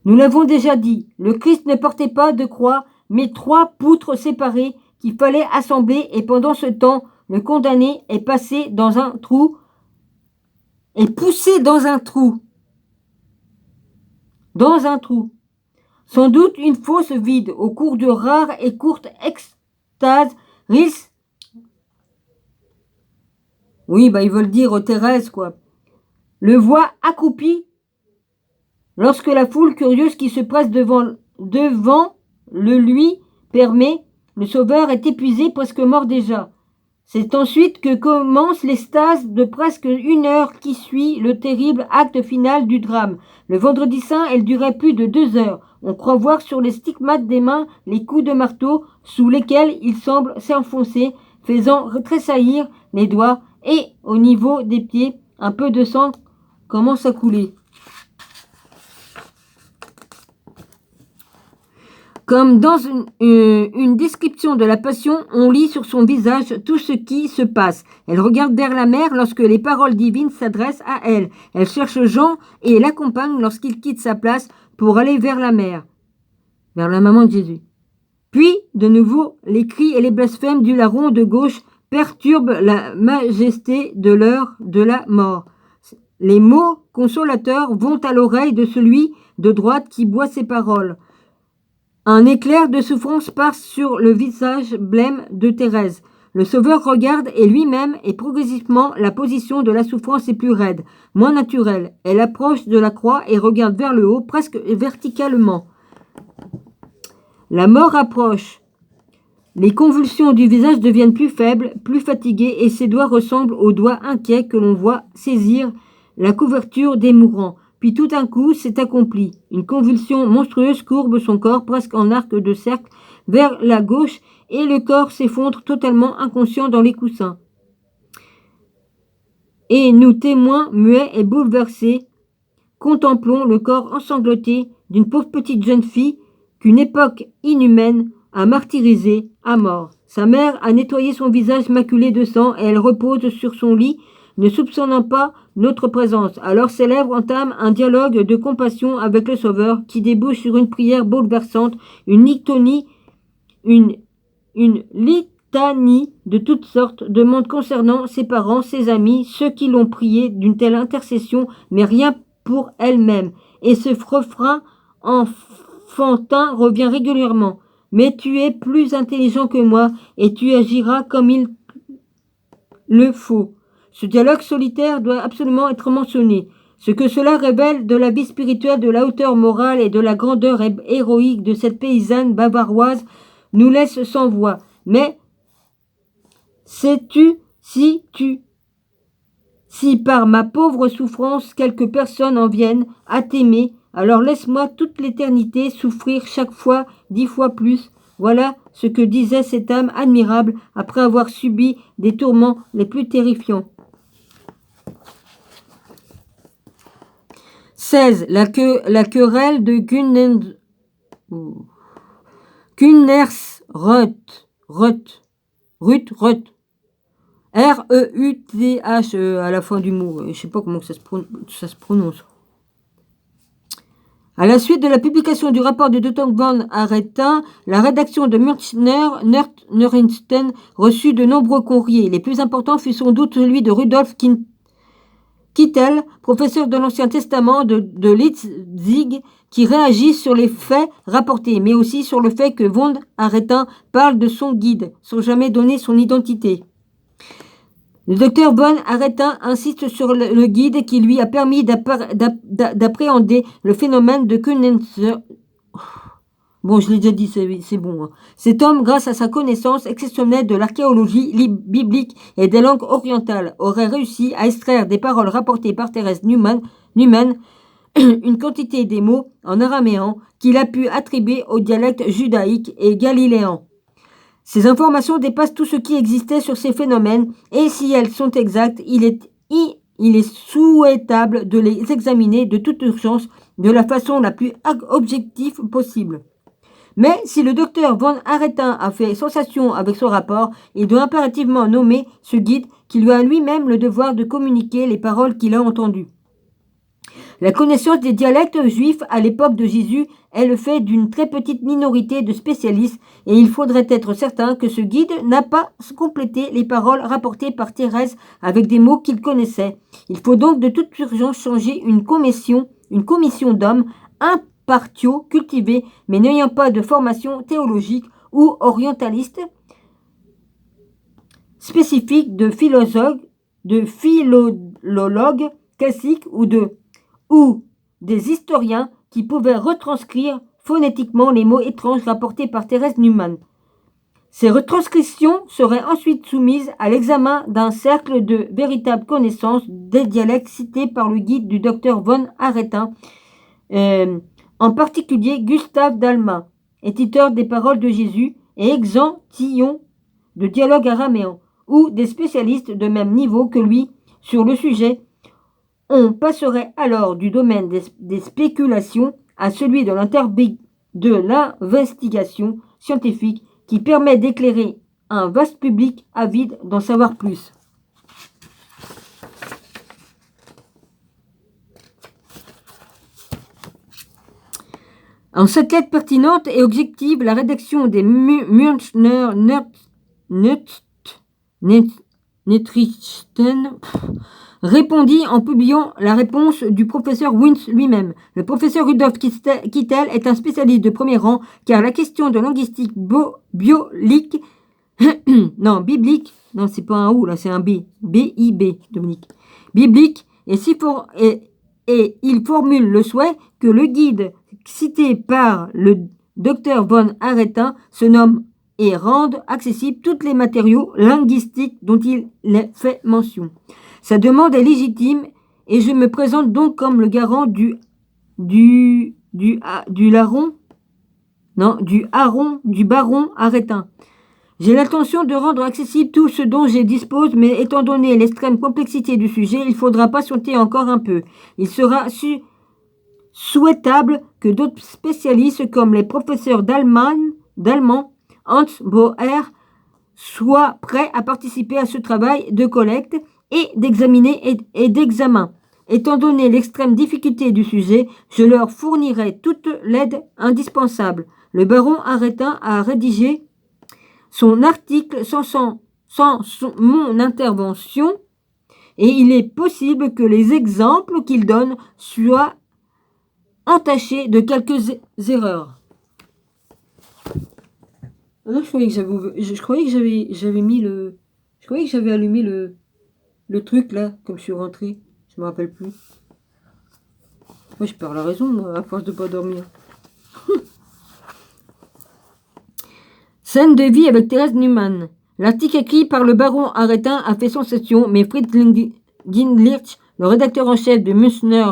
Nous l'avons déjà dit, le Christ ne portait pas de croix, mais 3 poutres séparées qu'il fallait assembler, et pendant ce temps, le condamné est passé dans un trou, est poussé dans un trou. Sans doute une fosse vide, au cours de rares et courtes extases, Rhys. Oui, ils veulent dire Thérèse, quoi. Le voit accroupi lorsque la foule curieuse qui se presse devant le lui permet, le Sauveur est épuisé, presque mort déjà. C'est ensuite que commence l'extase de presque 1 heure qui suit le terrible acte final du drame. Le vendredi saint, elle durait plus de 2 heures. On croit voir sur les stigmates des mains les coups de marteau sous lesquels il semble s'enfoncer, faisant tressaillir les doigts, et au niveau des pieds, un peu de sang commence à couler. Comme dans une description de la Passion, on lit sur son visage tout ce qui se passe. Elle regarde vers la mer lorsque les paroles divines s'adressent à elle. Elle cherche Jean et l'accompagne lorsqu'il quitte sa place pour aller vers la mer, vers la maman de Jésus. Puis, de nouveau, les cris et les blasphèmes du larron de gauche perturbent la majesté de l'heure de la mort. Les mots consolateurs vont à l'oreille de celui de droite qui boit ces paroles. Un éclair de souffrance passe sur le visage blême de Thérèse. Le Sauveur regarde et lui-même et progressivement la position de la souffrance est plus raide, moins naturelle. Elle approche de la croix et regarde vers le haut, presque verticalement. La mort approche. Les convulsions du visage deviennent plus faibles, plus fatiguées et ses doigts ressemblent aux doigts inquiets que l'on voit saisir la couverture des mourants. Puis tout d'un coup, c'est accompli. Une convulsion monstrueuse courbe son corps presque en arc de cercle vers la gauche et le corps s'effondre totalement inconscient dans les coussins. Et nous, témoins, muets et bouleversés, contemplons le corps ensanglanté d'une pauvre petite jeune fille qu'une époque inhumaine a martyrisée à mort. Sa mère a nettoyé son visage maculé de sang et elle repose sur son lit, ne soupçonnant pas notre présence. Alors ses lèvres entament un dialogue de compassion avec le Sauveur qui débouche sur une prière bouleversante, une litanie de toutes sortes, demande concernant ses parents, ses amis, ceux qui l'ont prié d'une telle intercession, mais rien pour elle-même. Et ce refrain enfantin revient régulièrement. Mais tu es plus intelligent que moi et tu agiras comme il le faut. Ce dialogue solitaire doit absolument être mentionné. Ce que cela révèle de la vie spirituelle, de la hauteur morale et de la grandeur héroïque de cette paysanne bavaroise nous laisse sans voix. Mais sais-tu si par ma pauvre souffrance quelques personnes en viennent à t'aimer, alors laisse-moi toute l'éternité souffrir chaque fois 10 fois plus. Voilà ce que disait cette âme admirable après avoir subi des tourments les plus terrifiants. 16. La querelle de Gunnersreuth. Ruth. R-E-U-T-H à la fin du mot. Je ne sais pas comment ça se prononce. À la suite de la publication du rapport de Dr. von Aretin, la rédaction de Münchner-Neurenstein reçut de nombreux courriers. Les plus importants fut sans doute celui de Rudolf Kittel, professeur de l'Ancien Testament de Leipzig, qui réagit sur les faits rapportés, mais aussi sur le fait que von Aretin parle de son guide, sans jamais donner son identité. Le docteur von Aretin insiste sur le guide qui lui a permis d'appréhender le phénomène de Kunnenzer. Bon, je l'ai déjà dit, c'est bon. Hein. Cet homme, grâce à sa connaissance exceptionnelle de l'archéologie biblique et des langues orientales, aurait réussi à extraire des paroles rapportées par Thérèse Neumann une quantité des mots en araméen qu'il a pu attribuer au dialecte judaïque et galiléen. Ces informations dépassent tout ce qui existait sur ces phénomènes et si elles sont exactes, il est souhaitable de les examiner de toute urgence de la façon la plus objective possible. Mais si le docteur von Aretin a fait sensation avec son rapport, il doit impérativement nommer ce guide qui lui a lui-même le devoir de communiquer les paroles qu'il a entendues. La connaissance des dialectes juifs à l'époque de Jésus est le fait d'une très petite minorité de spécialistes et il faudrait être certain que ce guide n'a pas complété les paroles rapportées par Thérèse avec des mots qu'il connaissait. Il faut donc de toute urgence changer une commission d'hommes impartiaux, cultivés, mais n'ayant pas de formation théologique ou orientaliste spécifique de philologues classiques ou des historiens qui pouvaient retranscrire phonétiquement les mots étranges rapportés par Thérèse Neumann. Ces retranscriptions seraient ensuite soumises à l'examen d'un cercle de véritable connaissance des dialectes cités par le guide du docteur von Aretin, en particulier Gustave Dalma, éditeur des Paroles de Jésus, et Exempt Tillon de dialogue araméen, ou des spécialistes de même niveau que lui sur le sujet. On passerait alors du domaine des spéculations à celui de l'investigation scientifique qui permet d'éclairer un vaste public avide d'en savoir plus. En cette lettre pertinente et objective, la rédaction des Münchner-Neurenstein répondit en publiant la réponse du professeur Wundt lui-même. Le professeur Rudolf Kittel est un spécialiste de premier rang car la question de linguistique biblique, non, biblique, non, c'est pas un O, là, c'est un B, B-I-B, Dominique, biblique, et il formule le souhait que le guide cité par le docteur von Aretin se nomme et rende accessibles tous les matériaux linguistiques dont il fait mention. Sa demande est légitime et je me présente donc comme le garant du baron Aretin. J'ai l'intention de rendre accessible tout ce dont je dispose, mais étant donné l'extrême complexité du sujet, il faudra patienter encore un peu. Il sera souhaitable que d'autres spécialistes, comme les professeurs d'allemand, Hans Bauer, soient prêts à participer à ce travail de collecte et d'examen. Étant donné l'extrême difficulté du sujet, je leur fournirai toute l'aide indispensable. Le baron Aretin a rédigé son article sans mon intervention et il est possible que les exemples qu'il donne soient entachés de quelques erreurs. Non, je croyais que j'avais mis le... Je croyais que j'avais allumé le truc là, comme je suis rentré. Je me rappelle plus. Moi, je perds la raison, moi, à force de pas dormir. Scène de vie avec Thérèse Neumann. L'article écrit par le baron Aretin a fait sensation, mais Fritz Ginglitsch, le rédacteur en chef de Münchner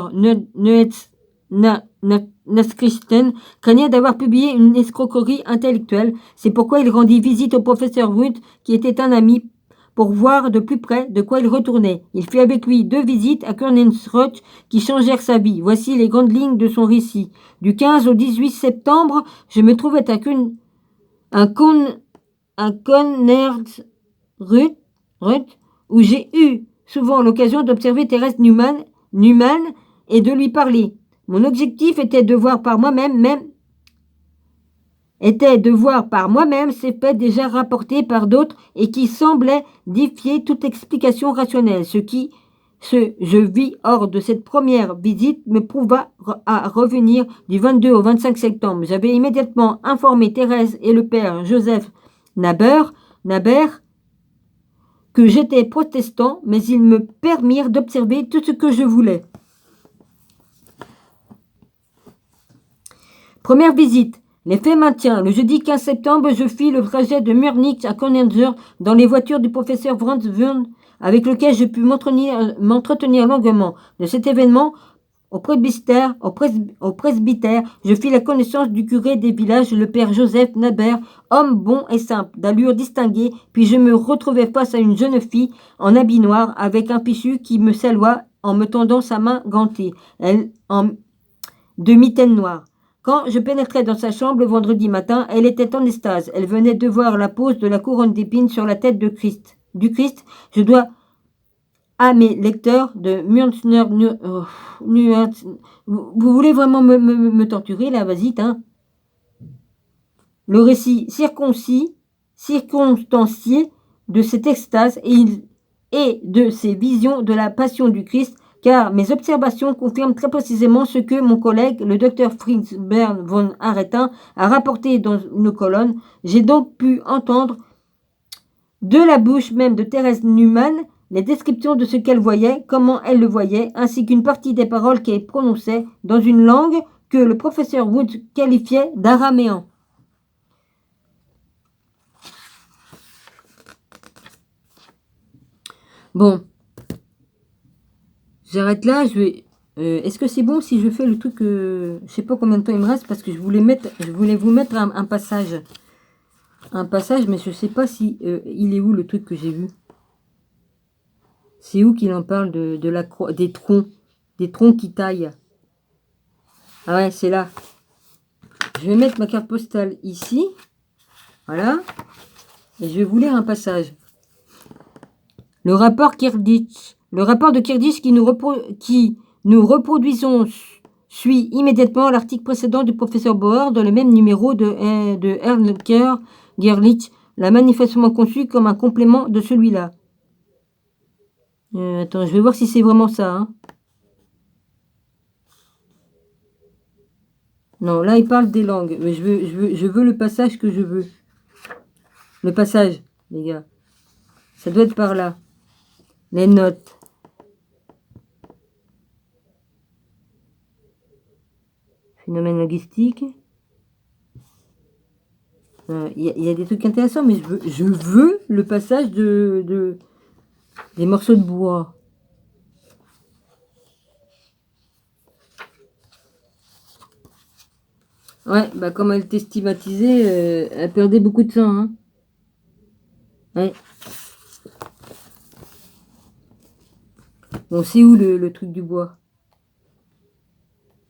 Nachrichten, craignait d'avoir publié une escroquerie intellectuelle. C'est pourquoi il rendit visite au professeur Wundt, qui était un ami, pour voir de plus près de quoi il retournait. Il fit avec lui 2 visites à Königsroth qui changèrent sa vie. Voici les grandes lignes de son récit. Du 15 au 18 septembre, je me trouvais à Königsroth, où j'ai eu souvent l'occasion d'observer Thérèse Neumann et de lui parler. Mon objectif était de voir par moi-même ces faits déjà rapportés par d'autres et qui semblaient défier toute explication rationnelle. Ce je vis hors de cette première visite me prouva à revenir du 22 au 25 septembre. J'avais immédiatement informé Thérèse et le père Joseph Naber que j'étais protestant, mais ils me permirent d'observer tout ce que je voulais. Première visite. L'effet maintient. Le jeudi 15 septembre, je fis le trajet de Murnich à Königsroth dans les voitures du professeur Franz Wurm, avec lequel je pus m'entretenir longuement. De cet événement, au presbytère, je fis la connaissance du curé des villages, le père Joseph Naber, homme bon et simple, d'allure distinguée, puis je me retrouvai face à une jeune fille en habit noir, avec un fichu qui me salua en me tendant sa main gantée, elle en de mitaine noire. Quand je pénétrai dans sa chambre le vendredi matin, elle était en extase. Elle venait de voir la pose de la couronne d'épines sur la tête du Christ. Je dois à mes lecteurs de Münchner. Vous voulez vraiment me torturer là, vas-y, hein. Le récit circonstancié de cette extase et de ces visions de la passion du Christ, car mes observations confirment très précisément ce que mon collègue, le docteur Fritz Bern von Aretin, a rapporté dans nos colonnes. J'ai donc pu entendre de la bouche même de Thérèse Neumann les descriptions de ce qu'elle voyait, comment elle le voyait, ainsi qu'une partie des paroles qu'elle prononçait dans une langue que le professeur Wundt qualifiait d'araméen. Bon. J'arrête là, je vais... est-ce que c'est bon si je fais le truc... je sais pas combien de temps il me reste parce que je voulais vous mettre un passage. Un passage, mais je sais pas si... il est où le truc que j'ai vu? C'est où qu'il en parle des troncs qui taillent? Ah ouais, c'est là. Je vais mettre ma carte postale ici. Voilà. Et je vais vous lire un passage. Le rapport Kirditch. Le rapport de Kirditch qui nous reproduisons suit immédiatement l'article précédent du professeur Bauer dans le même numéro de Erlenker Gerlich, l'a manifestement conçu comme un complément de celui-là. Attends, je vais voir si c'est vraiment ça. Hein. Non, là, il parle des langues. Mais je veux le passage que je veux. Le passage, les gars. Ça doit être par là. Les notes. Phénomène linguistique. Il y a des trucs intéressants, mais je veux le passage des morceaux de bois. Ouais, bah comme elle était stigmatisée, elle perdait beaucoup de sang. Hein. Ouais. Bon, c'est où le truc du bois?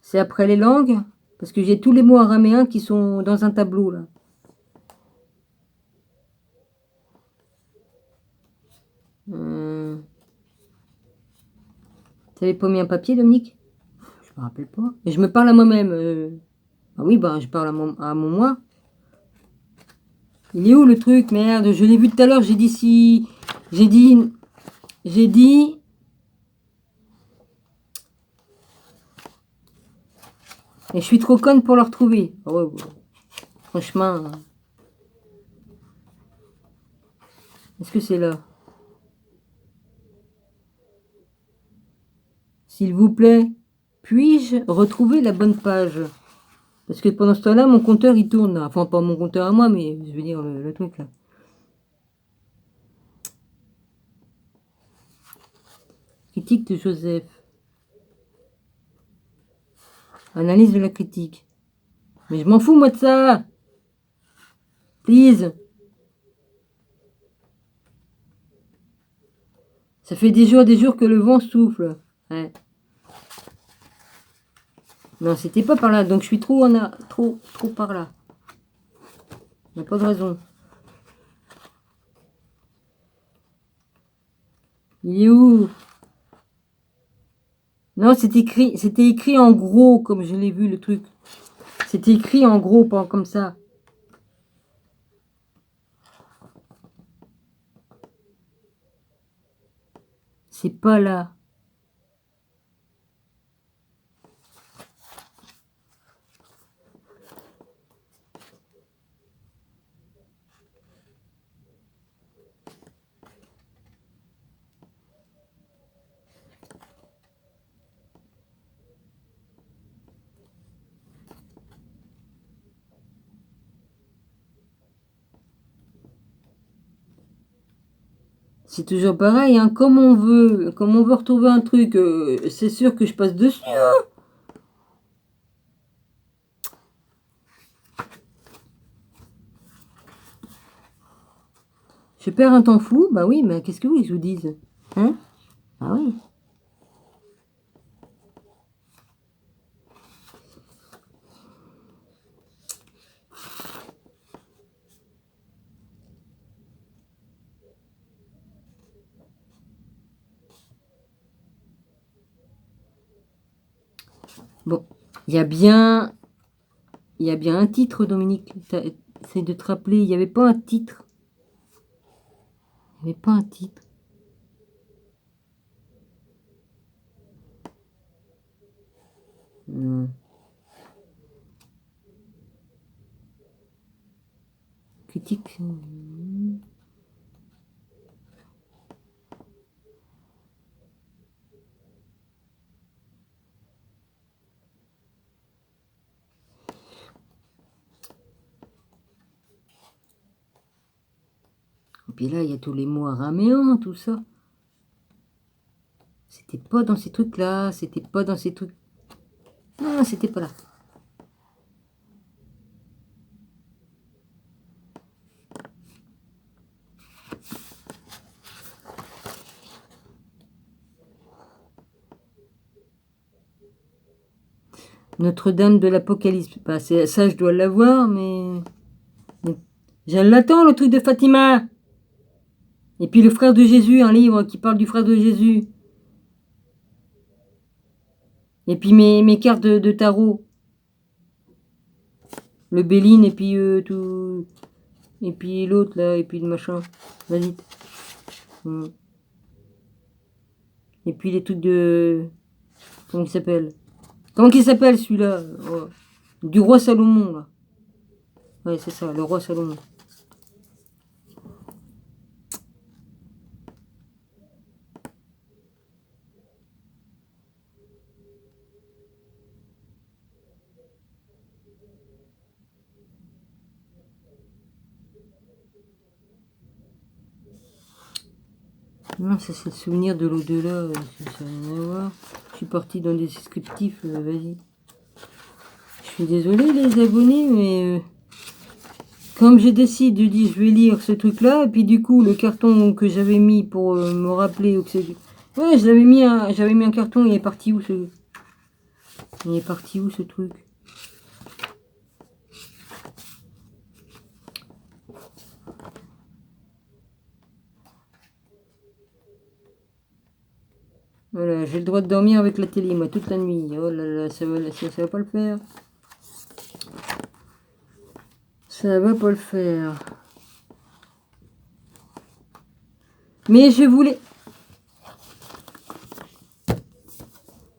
C'est après les langues? Parce que j'ai tous les mots araméens qui sont dans un tableau, là. T'avais pas mis un papier, Dominique? Je me rappelle pas. Et je me parle à moi-même. Ah oui, bah je parle à mon moi. Il est où le truc? Merde, je l'ai vu tout à l'heure, j'ai dit si... J'ai dit... J'ai dit... Et je suis trop conne pour le retrouver. Ah ouais, ouais. Franchement... Est-ce que c'est là? S'il vous plaît, puis-je retrouver la bonne page? Parce que pendant ce temps-là, mon compteur, il tourne. Là. Enfin, pas mon compteur à moi, mais je veux dire le truc, là. Critique de Joseph. Analyse de la critique. Mais je m'en fous, moi, de ça. Please. Ça fait des jours que le vent souffle. Ouais. Non, c'était pas par là. Donc, je suis trop trop par là. Il n'y a pas de raison. Il est où? Non, c'était écrit en gros, comme je l'ai vu, le truc. C'était écrit en gros, pas comme ça. C'est pas là. C'est toujours pareil, hein. Comme on veut retrouver un truc, c'est sûr que je passe dessus. Hein. Je perds un temps fou, bah oui, mais qu'est-ce que vous voulez que je vous dise? Hein? Ah oui. Bon, il y a bien un titre, Dominique. Essaye de te rappeler, il n'y avait pas un titre. Il n'y avait pas un titre. Critique. Et puis là, il y a tous les mots araméens, tout ça. C'était pas dans ces trucs-là, c'était pas dans ces trucs. Non, c'était pas là. Notre-Dame de l'Apocalypse. Bah, ça, je dois l'avoir, mais... Je l'attends, le truc de Fatima. Et puis le frère de Jésus, un livre qui parle du frère de Jésus. Et puis mes cartes de tarot. Le Béline et puis tout... Et puis l'autre, là, et puis le machin. Vas-y. Et puis les trucs de... Comment il s'appelle? Comment il s'appelle celui-là? Oh. Du roi Salomon, là. Ouais, c'est ça, le roi Salomon. Non, ça c'est le souvenir de l'au-delà, ça n'a rien à voir. Je suis parti dans des descriptifs, vas-y. Je suis désolé les abonnés, mais comme j'ai décidé de dire je vais lire ce truc-là, et puis du coup le carton que j'avais mis pour me rappeler que c'est... Ouais, j'avais mis un carton, il est parti où ce... Il est parti où ce truc? Voilà, j'ai le droit de dormir avec la télé, moi, toute la nuit. Oh là là, ça va pas le faire. Ça va pas le faire. Mais je voulais...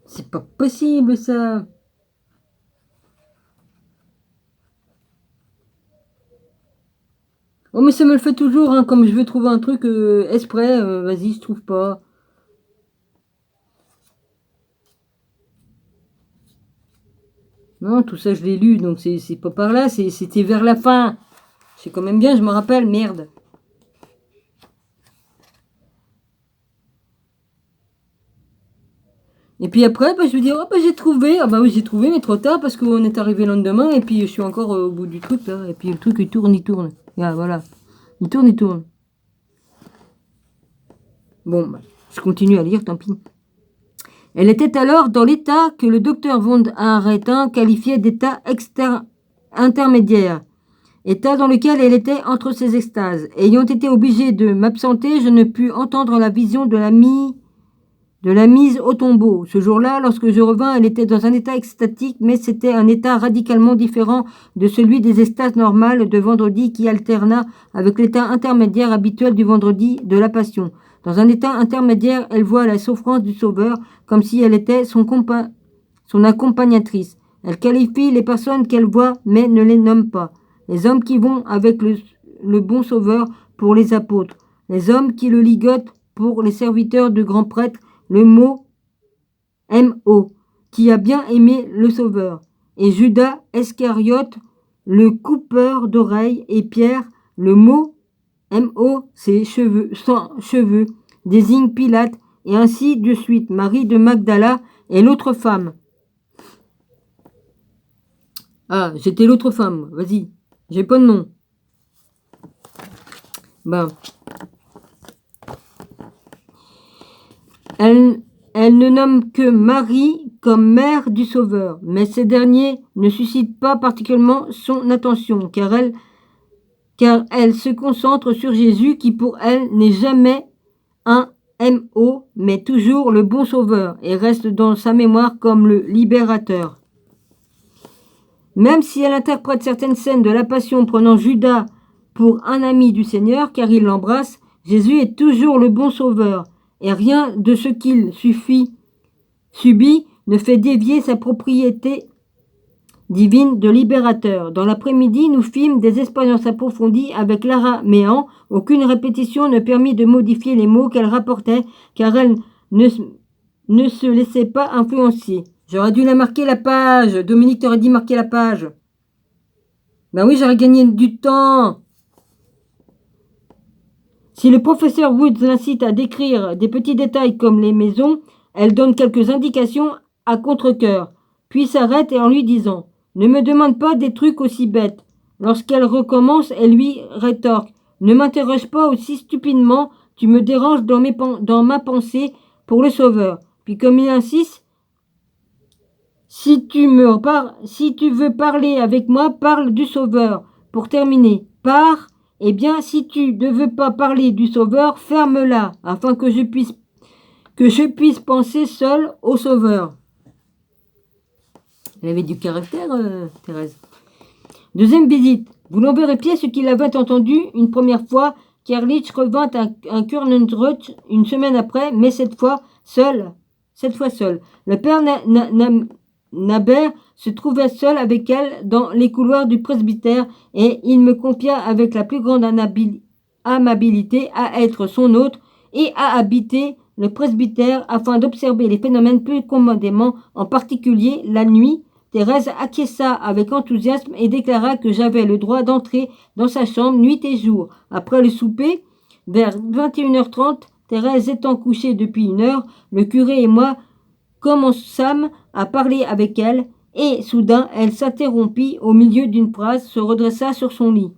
C'est pas possible, ça. Oh, mais ça me le fait toujours, hein, comme je veux trouver un truc exprès, vas-y, je trouve pas. Non, tout ça, je l'ai lu, donc c'est pas par là, c'était vers la fin. C'est quand même bien, je me rappelle, merde. Et puis après, bah, je vais dire, oh, bah, j'ai trouvé. Ah bah oui, j'ai trouvé, mais trop tard, parce qu'on est arrivé le lendemain, et puis je suis encore au bout du truc, là. Et puis le truc, il tourne, il tourne. Ah, voilà. Il tourne, il tourne. Bon, bah, je continue à lire, tant pis. Elle était alors dans l'état que le docteur von Aretin qualifiait d'état intermédiaire, état dans lequel elle était entre ses extases. Ayant été obligée de m'absenter, je ne pus entendre la vision de la mise au tombeau. Ce jour-là, lorsque je revins, elle était dans un état extatique, mais c'était un état radicalement différent de celui des extases normales de vendredi qui alterna avec l'état intermédiaire habituel du vendredi de la Passion. Dans un état intermédiaire, elle voit la souffrance du Sauveur comme si elle était son accompagnatrice. Elle qualifie les personnes qu'elle voit, mais ne les nomme pas. Les hommes qui vont avec le bon Sauveur pour les apôtres. Les hommes qui le ligotent pour les serviteurs de grands prêtres. Le mot M.O. qui a bien aimé le Sauveur. Et Judas Iscariote, le coupeur d'oreilles. Et Pierre, le mot M.O. c'est cheveux, sans cheveux, désigne Pilate, et ainsi de suite. Marie de Magdala et l'autre femme. Ah, j'étais l'autre femme, vas-y, j'ai pas de nom. Ben. Elle ne nomme que Marie comme mère du Sauveur, mais ces derniers ne suscitent pas particulièrement son attention, car elle se concentre sur Jésus qui pour elle n'est jamais un M.O., mais toujours le bon Sauveur, et reste dans sa mémoire comme le libérateur. Même si elle interprète certaines scènes de la Passion prenant Judas pour un ami du Seigneur, car il l'embrasse, Jésus est toujours le bon Sauveur, et rien de ce qu'il subit ne fait dévier sa propriété divine de libérateur. Dans l'après-midi, nous fîmes des expériences approfondies avec l'araméen. Aucune répétition ne permit de modifier les mots qu'elle rapportait, car elle ne se laissait pas influencer. J'aurais dû la marquer la page. Dominique t'aurait dit marquer la page. Ben oui, j'aurais gagné du temps. Si le professeur Woods l'incite à décrire des petits détails comme les maisons, elle donne quelques indications à contre-cœur, puis s'arrête et en lui disant « Ne me demande pas des trucs aussi bêtes ». Lorsqu'elle recommence, elle lui rétorque « Ne m'interroge pas aussi stupidement, tu me déranges dans ma pensée pour le Sauveur ». Puis comme il insiste « Si tu veux parler avec moi, parle du Sauveur. Pour terminer, pars. Eh bien, si tu ne veux pas parler du Sauveur, ferme-la, afin que je puisse penser seul au Sauveur. » Elle avait du caractère, Thérèse. Deuxième visite. Vous l'enverrez pied ce qu'il avait entendu une première fois. Kerlich revint à Kernenreuth une semaine après, mais cette fois, seul, cette fois seul. Le père Naber se trouvait seul avec elle dans les couloirs du presbytère et il me confia avec la plus grande amabilité à être son hôte et à habiter le presbytère afin d'observer les phénomènes plus commodément, en particulier la nuit. Thérèse acquiesça avec enthousiasme et déclara que j'avais le droit d'entrer dans sa chambre nuit et jour. Après le souper, vers 21h30, Thérèse étant couchée depuis 1 heure, le curé et moi commençâmes à parler avec elle, et soudain elle s'interrompit au milieu d'une phrase, se redressa sur son lit.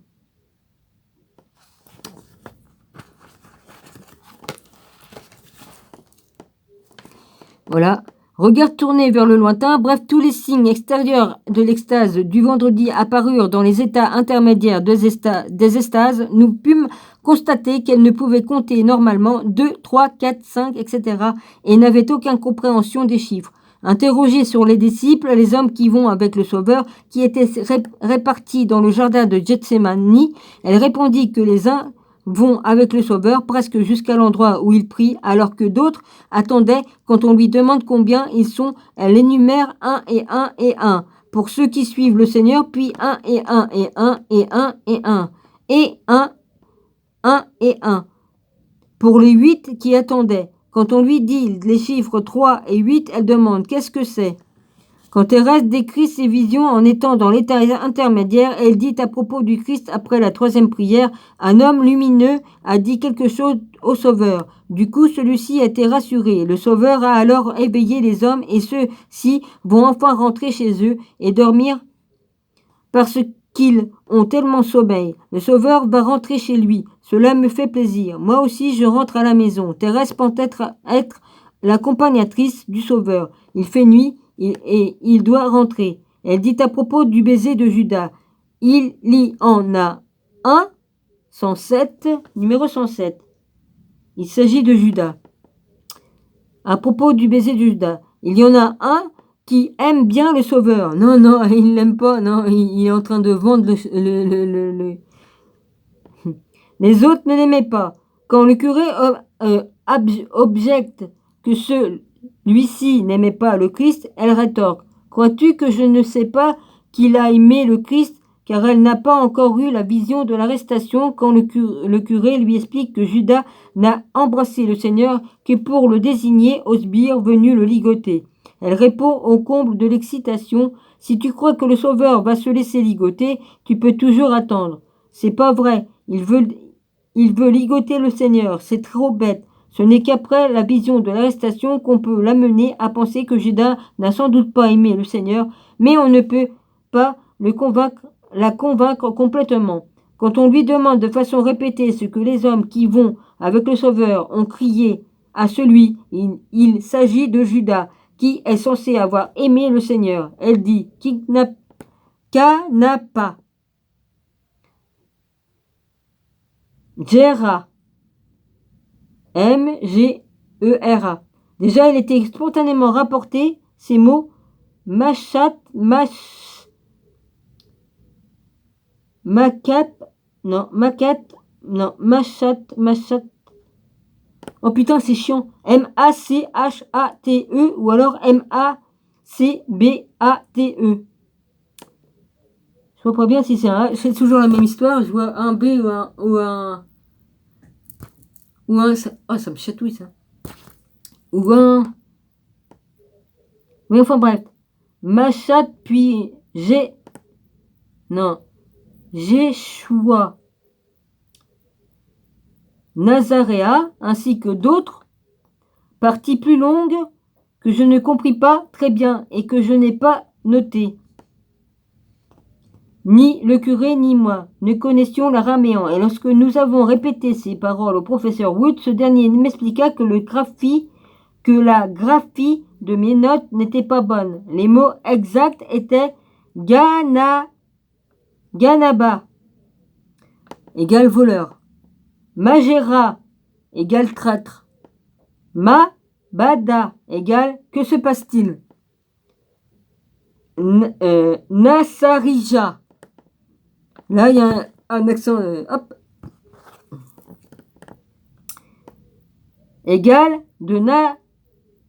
Voilà. Regard tourné vers le lointain, bref, tous les signes extérieurs de l'extase du vendredi apparurent dans les états intermédiaires des extases. Nous pûmes constater qu'elle ne pouvait compter normalement 2, 3, 4, 5, etc. et n'avait aucune compréhension des chiffres. Interrogés sur les disciples, les hommes qui vont avec le Sauveur, qui étaient répartis dans le jardin de Gethsémani, elle répondit que les uns vont avec le Sauveur presque jusqu'à l'endroit où il prie, alors que d'autres attendaient quand on lui demande combien ils sont. Elle énumère 1 et 1 et 1 pour ceux qui suivent le Seigneur, puis 1 et 1 et 1 et 1 et 1 et 1 et 1 pour les 8 qui attendaient. Quand on lui dit les chiffres 3 et 8, elle demande qu'est-ce que c'est. Quand Thérèse décrit ses visions en étant dans l'état intermédiaire, elle dit à propos du Christ après la 3e prière, un homme lumineux a dit quelque chose au Sauveur. Du coup, celui-ci a été rassuré. Le Sauveur a alors éveillé les hommes et ceux-ci vont enfin rentrer chez eux et dormir parce qu'ils ont tellement sommeil. Le Sauveur va rentrer chez lui. Cela me fait plaisir. Moi aussi, je rentre à la maison. Thérèse pense être l'accompagnatrice du Sauveur. Il fait nuit. Il doit rentrer. Elle dit à propos du baiser de Judas. Il y en a un, 107, numéro 107. Il s'agit de Judas. À propos du baiser de Judas. Il y en a un qui aime bien le Sauveur. Non, non, il ne l'aime pas. Non, il est en train de vendre le... Les autres ne l'aimaient pas. Quand le curé objecte que celui-ci n'aimait pas le Christ, elle rétorque. Crois-tu que je ne sais pas qu'il a aimé le Christ, car elle n'a pas encore eu la vision de l'arrestation quand le curé lui explique que Judas n'a embrassé le Seigneur que pour le désigner au sbire venu le ligoter. Elle répond au comble de l'excitation. Si tu crois que le Sauveur va se laisser ligoter, tu peux toujours attendre. C'est pas vrai. Il veut ligoter le Seigneur. C'est trop bête. Ce n'est qu'après la vision de l'arrestation qu'on peut l'amener à penser que Judas n'a sans doute pas aimé le Seigneur, mais on ne peut pas la convaincre complètement. Quand on lui demande de façon répétée ce que les hommes qui vont avec le Sauveur ont crié à celui, il s'agit de Judas, qui est censé avoir aimé le Seigneur. Elle dit qu'à n'a pas. Gera. M-G-E-R-A. Déjà, il était spontanément rapporté, ces mots, machat, machat, machat. Oh putain, c'est chiant. M-A-C-H-A-T-E ou alors M-A-C-B-A-T-E. Je vois pas bien si c'est un... C'est toujours la même histoire. Je vois un B ou un... Oh, ça me chatouille, ça. Ou un... Oui, enfin bref. Machat, puis Jéchoua, Nazaréa, ainsi que d'autres, parties plus longues que je ne compris pas très bien et que je n'ai pas notées. Ni le curé ni moi ne connaissions l'araméen, et lorsque nous avons répété ces paroles au professeur Wood, ce dernier m'expliqua que la graphie de mes notes n'était pas bonne. Les mots exacts étaient Ganaba égale voleur, Magéra égale traître, Bada égale que se passe-t-il, Nassarija. Là, il y a un accent, hop, égale de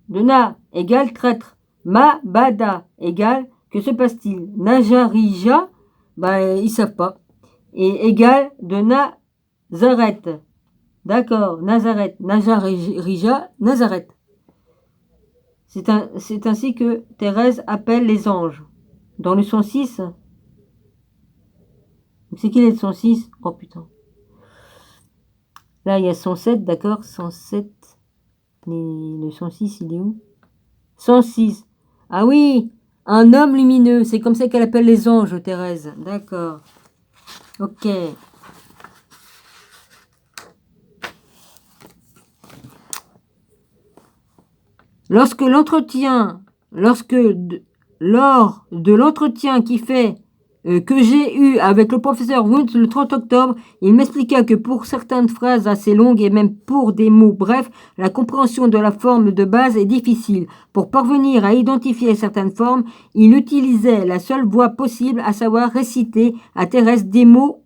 de Na égale traître. Ma, Bada égale, que se passe-t-il? Najarija, ils savent pas. Et égale de Nazareth. D'accord, Nazareth. Najarija, Nazareth. C'est ainsi que Thérèse appelle les anges. Dans le 106. C'est qui le 106? Oh putain. Là, il y a 107, d'accord? 107. Le 106, il est où? 106. Ah oui, un homme lumineux. C'est comme ça qu'elle appelle les anges, Thérèse. D'accord. Ok. Lors de l'entretien qui fait que j'ai eu avec le professeur Wundt le 30 octobre, il m'expliqua que pour certaines phrases assez longues et même pour des mots brefs, la compréhension de la forme de base est difficile. Pour parvenir à identifier certaines formes, il utilisait la seule voie possible, à savoir réciter à Thérèse des mots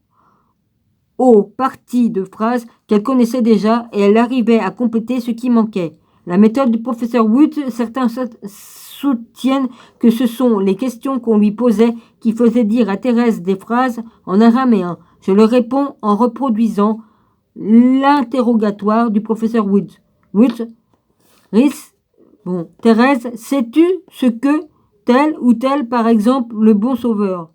aux parties de phrases qu'elle connaissait déjà et elle arrivait à compléter ce qui manquait. La méthode du professeur Wundt, certains soutiennent que ce sont les questions qu'on lui posait qui faisaient dire à Thérèse des phrases en araméen. Je leur réponds en reproduisant l'interrogatoire du professeur Wundt. Bon, Thérèse, sais-tu ce que tel ou tel, par exemple, le bon sauveur,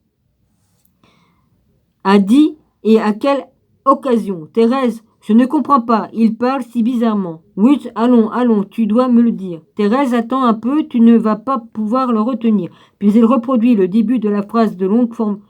a dit et à quelle occasion? Thérèse, je ne comprends pas, il parle si bizarrement. Oui, allons, tu dois me le dire. Thérèse, attends un peu, tu ne vas pas pouvoir le retenir. Puis il reproduit le début de la phrase de longue forme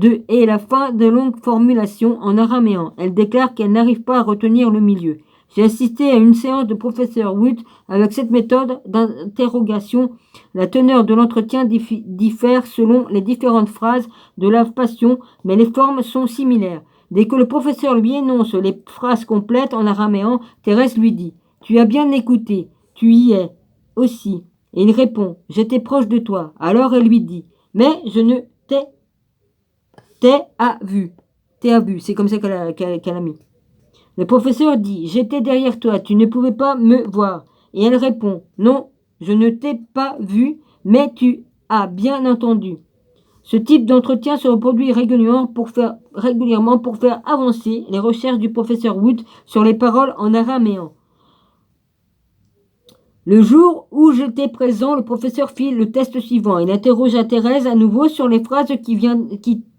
et la fin de longue formulation en araméen. Elle déclare qu'elle n'arrive pas à retenir le milieu. J'ai assisté à une séance de professeur Wood avec cette méthode d'interrogation. La teneur de l'entretien diffère selon les différentes phrases de la passion, mais les formes sont similaires. Dès que le professeur lui énonce les phrases complètes en araméen, Thérèse lui dit « Tu as bien écouté, tu y es aussi. » Et il répond « J'étais proche de toi. » Alors elle lui dit « Mais je ne t'ai vu. » T'ai vu, c'est comme ça qu'elle a mis. Le professeur dit « J'étais derrière toi, tu ne pouvais pas me voir. » Et elle répond « Non, je ne t'ai pas vu, mais tu as bien entendu. » Ce type d'entretien se reproduit régulièrement pour faire avancer les recherches du professeur Wood sur les paroles en araméen. Le jour où j'étais présent, le professeur fit le test suivant. Il interrogea Thérèse à nouveau sur les phrases qui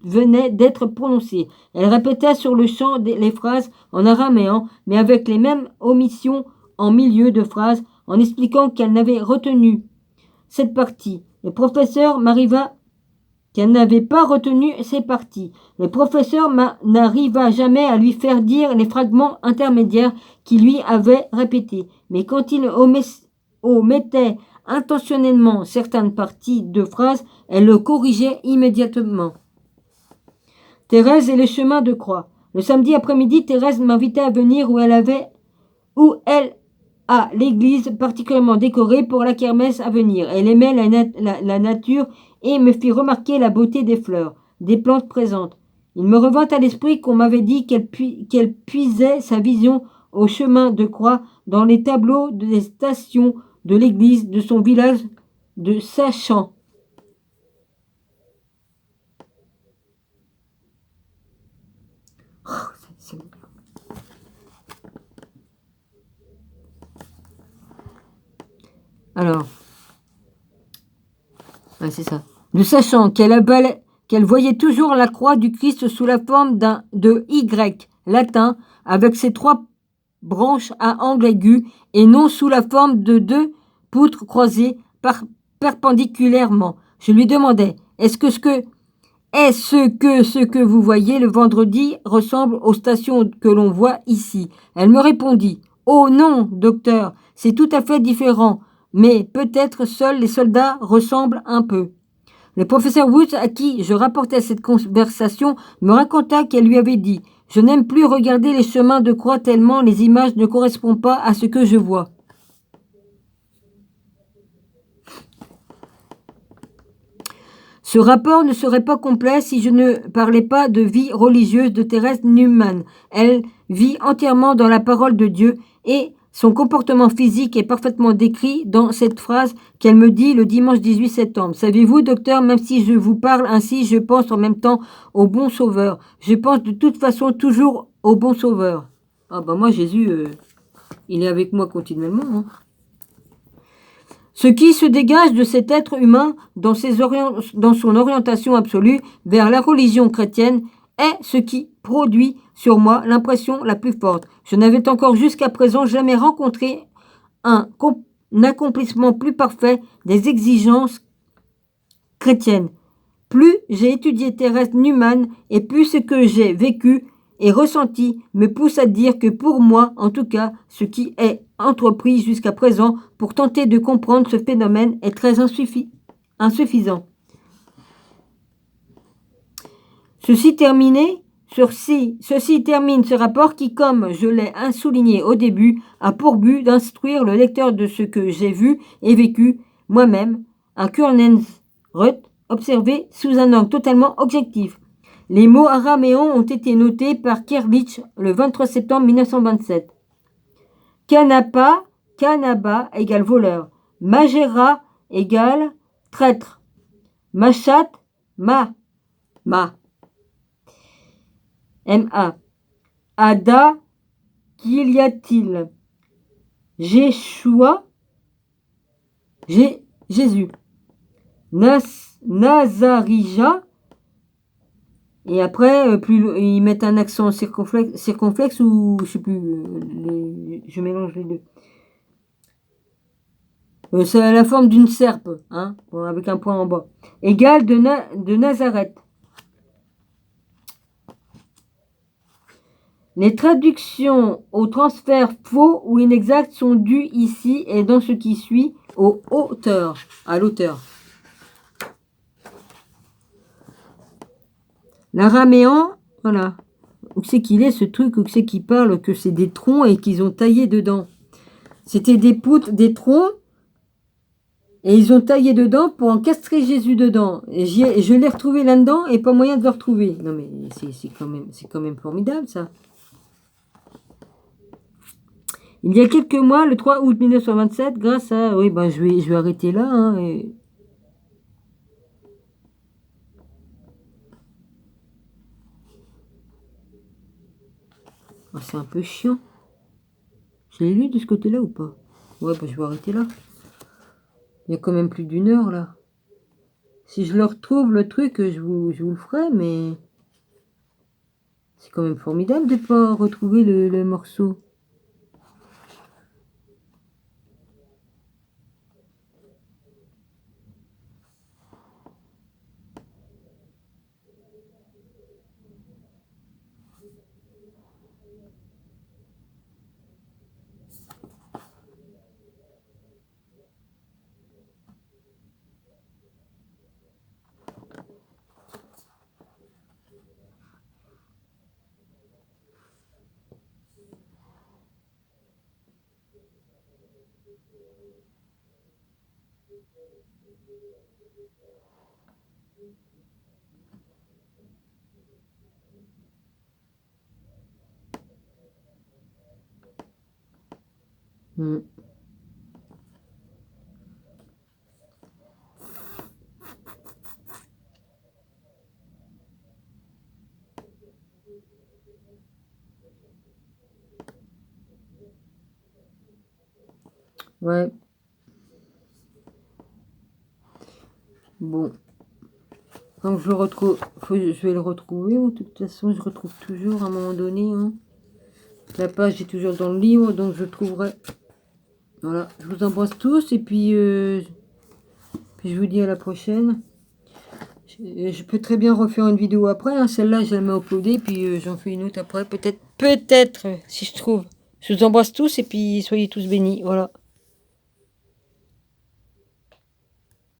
venaient d'être prononcées. Elle répéta sur le champ les phrases en araméen, mais avec les mêmes omissions en milieu de phrase, en expliquant qu'elle n'avait retenu cette partie. Le professeur m'arriva qu'elle n'avait pas retenu ces parties. Le professeur n'arriva jamais à lui faire dire les fragments intermédiaires qu'il lui avait répétés. Mais quand il omettait intentionnellement certaines parties de phrases, elle le corrigeait immédiatement. Thérèse et le chemin de croix. Le samedi après-midi, Thérèse m'invitait à venir où elle a l'église particulièrement décorée pour la kermesse à venir. Elle aimait la nature et me fit remarquer la beauté des fleurs, des plantes présentes. Il me revint à l'esprit qu'on m'avait dit qu'elle puisait sa vision au chemin de croix dans les tableaux des stations de l'église de son village de Sachan. Alors, c'est ça. De sachant qu'elle voyait toujours la croix du Christ sous la forme de Y latin avec ses 3 branches à angle aigu et non sous la forme de 2 poutres croisées perpendiculairement. Je lui demandais, est-ce que ce que vous voyez le vendredi ressemble aux stations que l'on voit ici? Elle me répondit, oh non, docteur, c'est tout à fait différent, mais peut-être seuls les soldats ressemblent un peu. Le professeur Woods, à qui je rapportais cette conversation, me raconta qu'elle lui avait dit « Je n'aime plus regarder les chemins de croix tellement les images ne correspondent pas à ce que je vois. » Ce rapport ne serait pas complet si je ne parlais pas de vie religieuse de Thérèse Neumann. Elle vit entièrement dans la parole de Dieu et Son comportement physique est parfaitement décrit dans cette phrase qu'elle me dit le dimanche 18 septembre. Savez-vous, docteur, même si je vous parle ainsi, je pense en même temps au bon sauveur. Je pense de toute façon toujours au bon sauveur. Ah bah moi, Jésus, il est avec moi continuellement. Hein. Ce qui se dégage de cet être humain dans son orientation absolue vers la religion chrétienne est ce qui produit sur moi l'impression la plus forte. Je n'avais encore jusqu'à présent jamais rencontré un accomplissement plus parfait des exigences chrétiennes. Plus j'ai étudié Thérèse Neumann et plus ce que j'ai vécu et ressenti me pousse à dire que pour moi, en tout cas, ce qui est entrepris jusqu'à présent pour tenter de comprendre ce phénomène est très insuffisant. Ceci termine ce rapport qui, comme je l'ai souligné au début, a pour but d'instruire le lecteur de ce que j'ai vu et vécu moi-même, un Kurzgesagt observé sous un angle totalement objectif. Les mots araméens ont été notés par Kerlich le 23 septembre 1927. Kanaba égale voleur. Magera égale traître. Machat, ma. M-A. Ada, qu'il y a-t-il? Jéchoua, Jésus. Nazarija. Et après, ils mettent un accent circonflexe ou je sais plus, je mélange les deux. C'est la forme d'une serpe, hein, avec un point en bas. Égal de Nazareth. Les traductions au transfert faux ou inexact sont dues ici et dans ce qui suit au auteur, à l'auteur. L'araméen, voilà. Où c'est qu'il est ce truc, où c'est qu'il parle que c'est des troncs et qu'ils ont taillé dedans. C'était des poutres, des troncs, et ils ont taillé dedans pour encastrer Jésus dedans. Et je l'ai retrouvé là-dedans et pas moyen de le retrouver. Non mais c'est quand même formidable ça. Il y a quelques mois, le 3 août 1927, grâce à... Oui, ben je vais arrêter là. Hein, et... oh, c'est un peu chiant. Je l'ai lu de ce côté-là ou pas? Ouais, ben je vais arrêter là. Il y a quand même plus d'une heure là. Si je le retrouve, le truc, je vous le ferai, mais... c'est quand même formidable de ne pas retrouver le morceau. Ouais. Bon. Quand je le retrouve, je vais le retrouver. De toute façon, je retrouve toujours à un moment donné. Hein. La page est toujours dans le livre, donc je trouverai. Voilà. Je vous embrasse tous et puis je vous dis à la prochaine. Je peux très bien refaire une vidéo après. Hein. Celle-là, je la mets uploadée, puis j'en fais une autre après. Peut-être, si je trouve. Je vous embrasse tous et puis soyez tous bénis. Voilà.